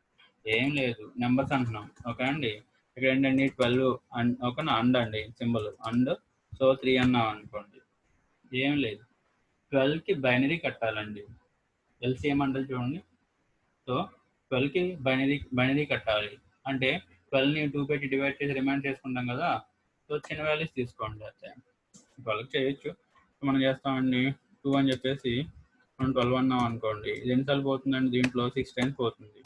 ఏం లేదు, నెంబర్స్ అంటున్నాం, ఓకే అండి. ఇక్కడ ఏంటండి 12 అండ్, ఓకేనా, అండ్ అండి సింబల్ అండ్. సో 3 అన్నాం అనుకోండి, ఏం లేదు, 12కి బైనరీ కట్టాలండి. ఎల్సిఎం అంటే చూడండి. సో 12కి బైనరీ కట్టాలి అంటే 12ని 2 పెట్టి డివైడ్ చేసి రిమైండ్ చేసుకుంటాం కదా. సో చిన్న వాల్యూస్ తీసుకోండి, అయితే 12కి చేయొచ్చు. మనం చేస్తామండి 2 అని చెప్పేసి మనం 12 అన్నాం అనుకోండి, ఇది ఎన్నిసార్లు పోతుందండి, దీంట్లో 6 times పోతుంది.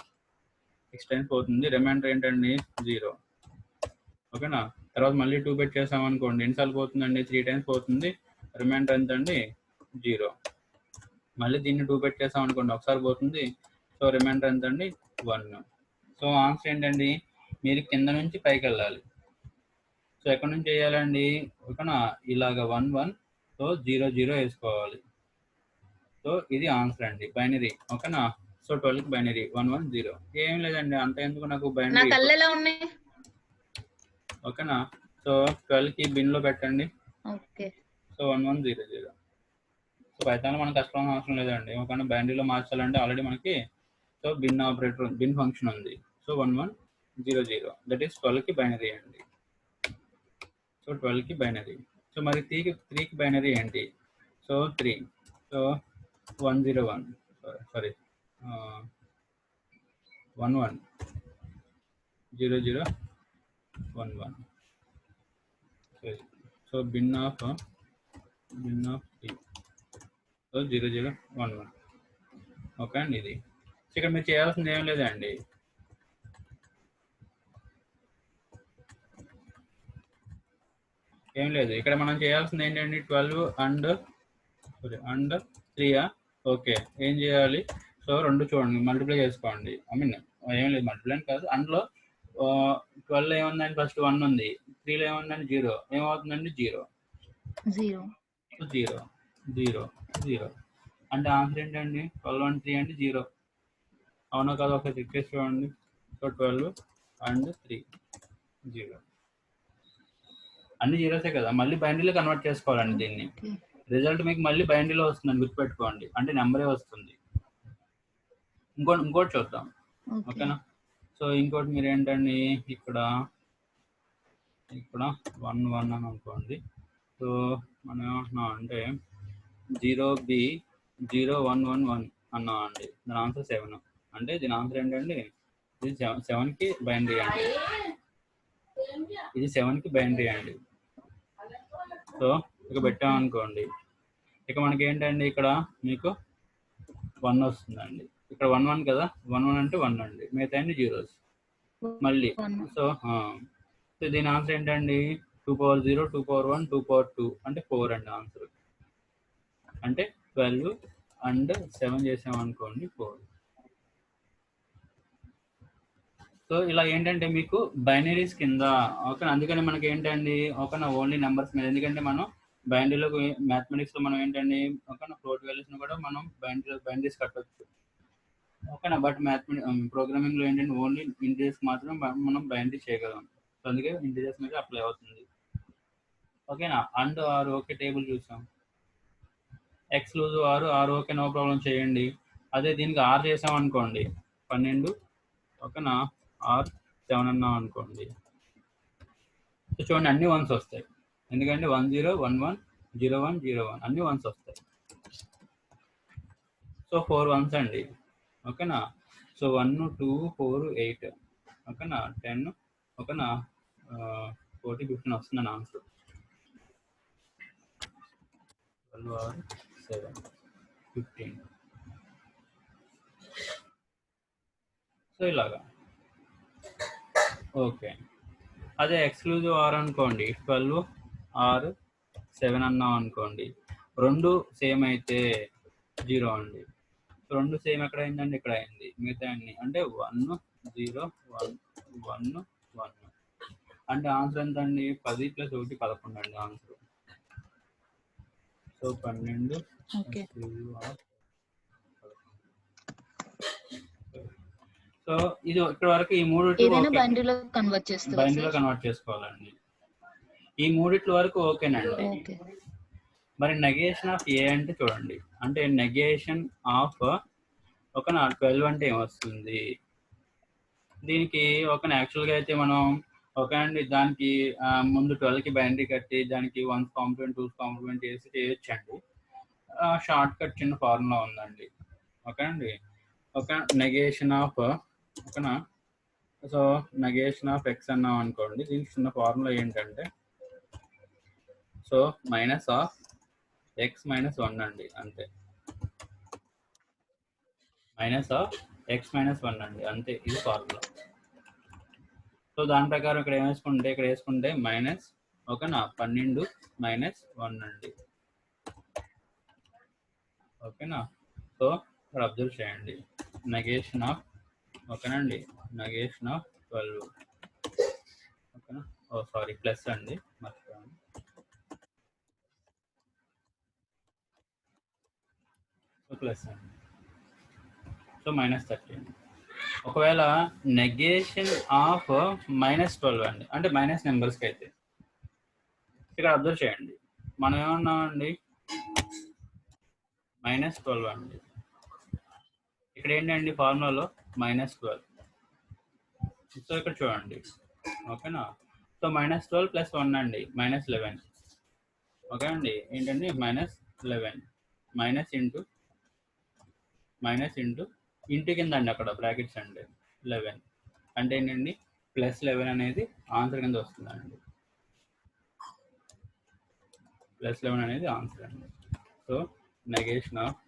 x టైమ్స్ పోతుంది, రిమైండర్ ఏంటండి 0. ఓకేనా. తర్వాత మళ్ళీ 2 పెట్టి చేసామనుకోండి ఎన్నిసార్లు పోతుందండి 3 టైమ్స్ పోతుంది, రిమైండర్ ఎంత అండి 0. మళ్ళీ దీన్ని 2 పెట్టి చేసామనుకోండి ఒకసారి పోతుంది, సో రిమైండర్ ఎంత అండి 1. సో ఆన్సర్ ఏంటండి, మీరు కింద నుంచి పైకి వెళ్ళాలి. సో ఎక్కడి నుంచి చేయాలండి, ఓకేనా, ఇలాగ 1 1, సో 0 0 వేసుకోవాలి. సో ఇది ఆన్సర్ అండి, బైనరీ. ఓకేనా. సో 12 కి బైనరీ 1 1 0. ఏం లేదండి అంత ఎందుకు, నాకు నా బైనరీ. కళ్ళు ఎలా ఉన్నాయి? ఓకేనా. సో 12 కి బిన్ లో పెట్టండి. ఓకే. సో 1 1 0 0. సో పైథాన్ మనకు కష్టం అవసరం లేదండి, ఓకేనా. బైనరీలో మార్చాలంటే ఆల్రెడీ మనకి so bin operator, bin function ఉంది. సో 1 1 0 0, దట్ ఈస్ 12 కి బైనరీ అండి. సో 12 కి బైనరీ. సో మరి 3 కి బైనరీ ఏంటి, so 3, so 1 0 1, sorry 1 1 0 0 1 1. So bin of 3, so 0 0 1 1. Okay అండి. ఇది ఇక్కడ మీరు చేయాల్సింది ఏం లేదండి, ఏం లేదు. ఇక్కడ మనం చేయాల్సింది ఏంటండి 12 అండ్ 3. ఓకే, ఏం చేయాలి, సో 2 చూడండి మల్టిప్లై చేసుకోండి. ఐ మీన్ ఏం లేదు, మల్టిప్లై కాదు, అందులో 12 ఏముందండి, ఫస్ట్ 1 ఉంది, 3లో ఏముందండి 0, ఏమవుతుందండి 0 0 0 0 0. అంటే ఆన్సర్ ఏంటండి 12 అండ్ 3 అంటే 0. అవునా కాదు, ఒకసారి చెక్ చేసి చూడండి. సో 12 అండ్ 3 0, అన్ని జీరోసే కదా. మళ్ళీ బైనరీలో కన్వర్ట్ చేసుకోవాలండి దీన్ని. రిజల్ట్ మీకు మళ్ళీ బైనరీలో వస్తుందని గుర్తుపెట్టుకోండి, అంటే నెంబరే వస్తుంది. ఇంకోటి చూద్దాం, ఓకేనా. సో ఇంకోటి మీరు ఏంటండి, ఇక్కడ 1 1 అని అనుకోండి. సో మనం ఏమంటున్నాం అంటే 0B 0 1 1 1 అన్నాం అండి. దాని ఆన్సర్ 7. అంటే దీని ఆన్సర్ ఏంటండి, ఇది 7కి బైనరీ అండి, ఇది 7కి బైనరీ అండి. సో ఇక పెట్టామనుకోండి, ఇక మనకి ఏంటండి, ఇక్కడ మీకు 1 వస్తుందండి. ఇక్కడ 1 1 కదా, 1 1 అంటే 1 అండి, మిగతా అన్ని జీరోస్ మళ్ళీ. సో దీని ఆన్సర్ ఏంటండి 2 పవర్ 0 2 పవర్ 1 2 పవర్ 2 అంటే 4 అండి ఆన్సర్. అంటే 12 అండ్ 7 చేసామనుకోండి 4. సో ఇలా ఏంటంటే మీకు బైనరీస్ కింద, ఓకే. అందుకని మనకి ఏంటండి, ఓకేనా, ఓన్లీ నెంబర్స్ మీద. ఎందుకంటే మనం బైనరీలో మ్యాథమెటిక్స్లో మనం ఏంటండి, ఓకేనా, ఫ్లోట్ వాల్యూస్ని కూడా మనం బైనరీస్ కట్టవచ్చు, ఓకేనా. బట్ ప్రోగ్రామింగ్లో ఏంటంటే ఓన్లీ ఇంటీజర్స్ మాత్రం మనం బైనరీ చేయగలం. సో అందుకే ఇంటీజర్స్ మీద అప్లై అవుతుంది, ఓకేనా. అండ్ ఆర్ ఓకే టేబుల్ చూసాం, exclusive or okay no problem చేయండి. అదే దీనికి ఆర్ చేసాం అనుకోండి 12, ఓకేనా, ఆర్ 7 అన్నాం అనుకోండి. సో చూడండి అన్ని 1s వస్తాయి, ఎందుకంటే 1 0 1 1 0 1 0 1 అన్ని 1s వస్తాయి. సో 4 1s అండి, ఓకేనా. సో 1 2 4 8, ఓకేనా, 10, ఓకేనా, 40 15 వస్తుందని ఆన్సర్. 12 6 7 15. సో ఇలాగా, ఓకే. అదే ఎక్స్క్లూజివ్ ఆర్ అనుకోండి 12 ఆర్ 7 అన్నాం అనుకోండి, 2 సేమ్ అయితే 0 అండి. సో 2 సేమ్ ఎక్కడ అయిందండి, ఇక్కడ అయింది, మిగతా అన్ని అంటే 1 0 1 1 1. అంటే ఆన్సర్ ఎంత అండి, 10 + 1 11 అండి answer. So 12 exclusive are. So ఇది ఇక్కడ వరకు ఈ మూడిట్లో బైనరీలో కన్వర్ట్ చేసుకోవాలండి. ఈ మూడిట్ల వరకు ఓకేనండి. మరి నెగేషన్ ఆఫ్ ఏ అంటే చూడండి, అంటే నెగేషన్ ఆఫ్ ఒక 12 అంటే ఏమొస్తుంది దీనికి, ఒక యాక్చువల్గా అయితే మనం ఓకే అండి, దానికి ముందు 12కి బైనరీ కట్టి దానికి 1's కాంప్లిమెంట్ 2's కాంప్లిమెంట్ చేసి చేయొచ్చండి. షార్ట్ కట్ చిన్న ఫార్ములా ఉందండి, ఓకే అండి. ఓకే, నెగేషన్ ఆఫ్, ఓకేనా. సో నెగేషన్ ఆఫ్ ఎక్స్ అన్నాం అనుకోండి, దీనికి చిన్న ఫార్ములా ఏంటంటే, సో మైనస్ ఆఫ్ x - 1 అండి, అంతే. మైనస్ ఆఫ్ ఎక్స్ మైనస్ 1 అండి, అంతే. ఇది ఫార్ములా. సో దాని ప్రకారం ఇక్కడ వేసుకుంటే మైనస్, ఓకేనా, 12 మైనస్ 1 అండి, ఓకేనా. సో ఇక్కడ అబ్జర్వ్ చేయండి, నెగేషన్ ఆఫ్, ఓకేనండి, నెగేషన్ ఆఫ్ 12, ఓకేనా. ఓ సారీ, ప్లస్ అండి, మర్చిపోయాను. సో ప్లస్ అండి, సో -13. ఒకవేళ నెగేషన్ ఆఫ్ -12 అండి, అంటే మైనస్ నెంబర్స్కి అయితే ఇక్కడ అబ్జర్వ్ చేయండి, మనం ఏమన్నామండి, -12 అండి. ఇక్కడ ఏంటండి ఫార్ములాలో -12. సో ఇక్కడ చూడండి, ఓకేనా. సో -12 + 1 అండి, -11. ఓకే అండి, ఏంటండి -11 ఇంటూ కింద అండి, అక్కడ బ్రాకెట్స్ అండి 11 అంటే ఏంటండి +11 అనేది ఆన్సర్ కింద వస్తుందండి, +11 అనేది ఆన్సర్ అండి. సో నెగేషన్ ఆఫ్,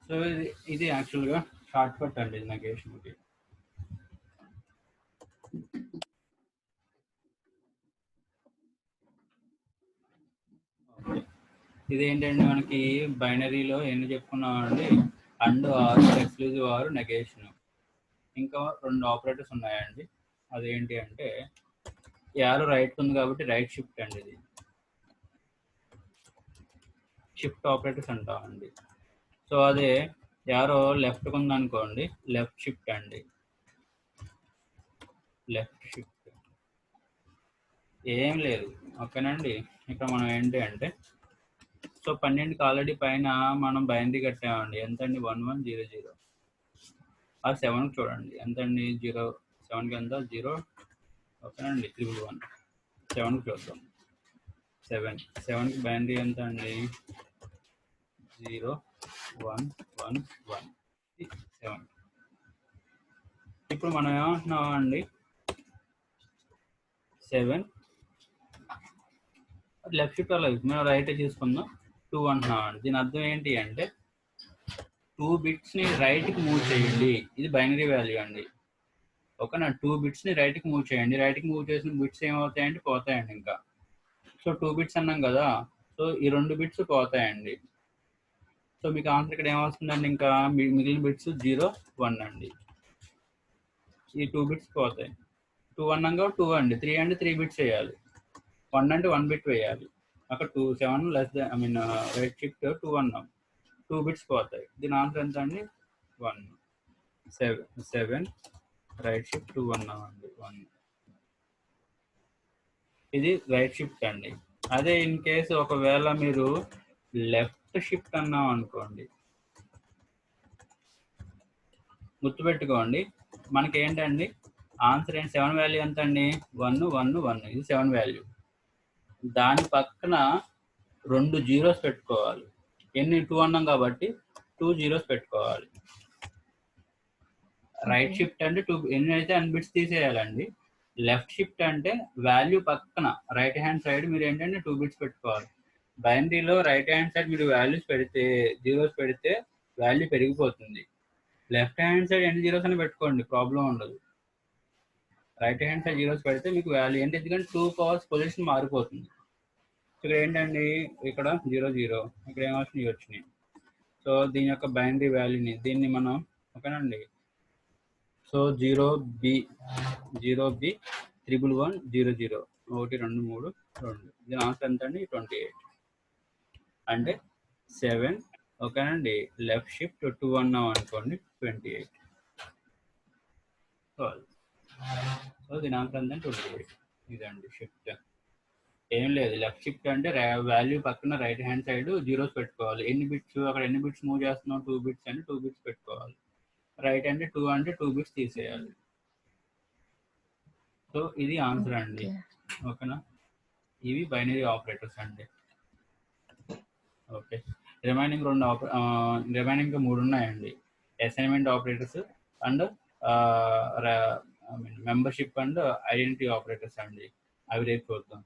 సో ఇది యాక్చువల్గా షార్ట్ కట్ అండి నెగేషన్కి. ఇది ఏంటంటే మనకి బైనరీలో ఎన్ని చెప్పుకున్నామండి, and, or, exclusive or, negation. ఇంకా 2 ఆపరేటర్స్ ఉన్నాయండి, అదేంటి అంటే యారో రైట్ ఉంది కాబట్టి రైట్ షిఫ్ట్ అండి, ఇది షిఫ్ట్ ఆపరేటర్స్ అంటామండి. సో అదే యారో లెఫ్ట్ ఉంది అనుకోండి, లెఫ్ట్ షిఫ్ట్ అండి, లెఫ్ట్ షిఫ్ట్. ఏం లేదు, ఓకేనండి. ఇక్కడ మనం ఏంటి అంటే, సో 12కి ఆల్రెడీ పైన మనం బైనరీ కట్టామండి, ఎంతండి 1100. ఆ 7కి చూడండి ఎంతండి 0, 7కి ఎంత 0, ఓకేనండి 11. 7కి చూద్దాం, 7కి బైనరీ ఎంత అండి 0, 1, 1, 1, 7. ఇప్పుడు మనం ఏమంటున్నాం అండి, 7 లెఫ్ట్ షిఫ్ట్ అలా మేము రైట్ తీసుకుందాం, 2 అంటున్నాం అండి. దీని అర్థం ఏంటి అంటే 2 బిట్స్ని రైట్కి మూవ్ చేయండి, ఇది బైనరీ వాల్యూ అండి, ఓకేనా. 2 బిట్స్ని రైట్కి మూవ్ చేయండి, రైట్కి మూవ్ చేసిన బిట్స్ ఏమవుతాయండి, పోతాయండి ఇంకా. సో 2 బిట్స్ అన్నాం కదా, సో ఈ 2 బిట్స్ పోతాయండి. సో మీకు ఆన్సర్ ఇక్కడ ఏమవుతుందండి, ఇంకా మిగిలిన బిట్స్ 0, 1 అండి. ఈ 2 బిట్స్ పోతాయి. 2 అన్నాక 2 అండి, 3 అంటే 3 బిట్స్ వేయాలి, 1 అంటే 1 బిట్ వేయాలి. అక్కడ 2, 7 లెస్ దాన్ రైట్ షిఫ్ట్ 2 అన్నాం, 2 బిట్స్ పోతాయి. దీని ఆన్సర్ ఎంత అండి 1. 7 రైట్ షిఫ్ట్ 2 అన్నాం అండి, 1. ఇది రైట్ షిఫ్ట్ అండి. అదే ఇన్ కేసు ఒకవేళ మీరు లెఫ్ట్ షిఫ్ట్ అన్నాం అనుకోండి, గుర్తుపెట్టుకోండి, మనకి ఏంటండి ఆన్సర్ ఏంటి, 7 వాల్యూ ఎంత అండి 1, 1, 1, ఇది 7 వాల్యూ. దాని పక్కన 2 జీరోస్ పెట్టుకోవాలి, ఎన్ని 2 అన్నాం కాబట్టి 2 జీరోస్ పెట్టుకోవాలి. రైట్ షిఫ్ట్ అంటే 2 ఎన్ని అయితే అన్ని బిట్స్ తీసేయాలండి. లెఫ్ట్ షిఫ్ట్ అంటే వాల్యూ పక్కన రైట్ హ్యాండ్ సైడ్ మీరు ఏంటంటే 2 బిట్స్ పెట్టుకోవాలి. బైనరీలో రైట్ హ్యాండ్ సైడ్ మీరు వాల్యూస్ పెడితే, జీరోస్ పెడితే వాల్యూ పెరిగిపోతుంది. లెఫ్ట్ హ్యాండ్ సైడ్ ఎన్ని జీరోస్ అని పెట్టుకోండి, ప్రాబ్లం ఉండదు. రైట్ హ్యాండ్ సైడ్ జీరోస్ పెడితే మీకు వాల్యూ ఏంటి, ఎందుకంటే 2 పవర్స్ పొజిషన్ మారిపోతుంది. ఇక్కడ ఏంటండి, ఇక్కడ 0, 0, ఇక్కడ ఏమొచ్చినాయి వచ్చినాయి. సో దీని యొక్క బైనరీ వాల్యూని దీన్ని మనం, ఓకేనండి. So 0B 111 0 0 1 2 3 2. దీని ఆన్సర్ ఎంత అండి 28. అంటే 7, ఓకేనండి, లెఫ్ట్ షిఫ్ట్ 2 అన్నాం అనుకోండి 28. సో దీని ఆన్సర్ ఎంత 28. ఇదండి షిఫ్ట్, ఏం లేదు. లెఫ్ట్ షిఫ్ట్ అంటే వాల్యూ పక్కన రైట్ హ్యాండ్ సైడ్ జీరోస్ పెట్టుకోవాలి. ఎన్ని బిట్స్, అక్కడ ఎన్ని బిట్స్ మూవ్ చేస్తున్నాం, 2 బిట్స్ అంటే 2 బిట్స్ పెట్టుకోవాలి. రైట్ అంటే 2 బిట్స్ తీసేయాలి. సో ఇది ఆన్సర్ అండి, ఓకేనా. ఇవి బైనరీ ఆపరేటర్స్ అండి. ఓకే, రిమైనింగ్ 3 ఉన్నాయండి, assignment operators and membership and identity operators అండి. అవి రేపు చూద్దాం.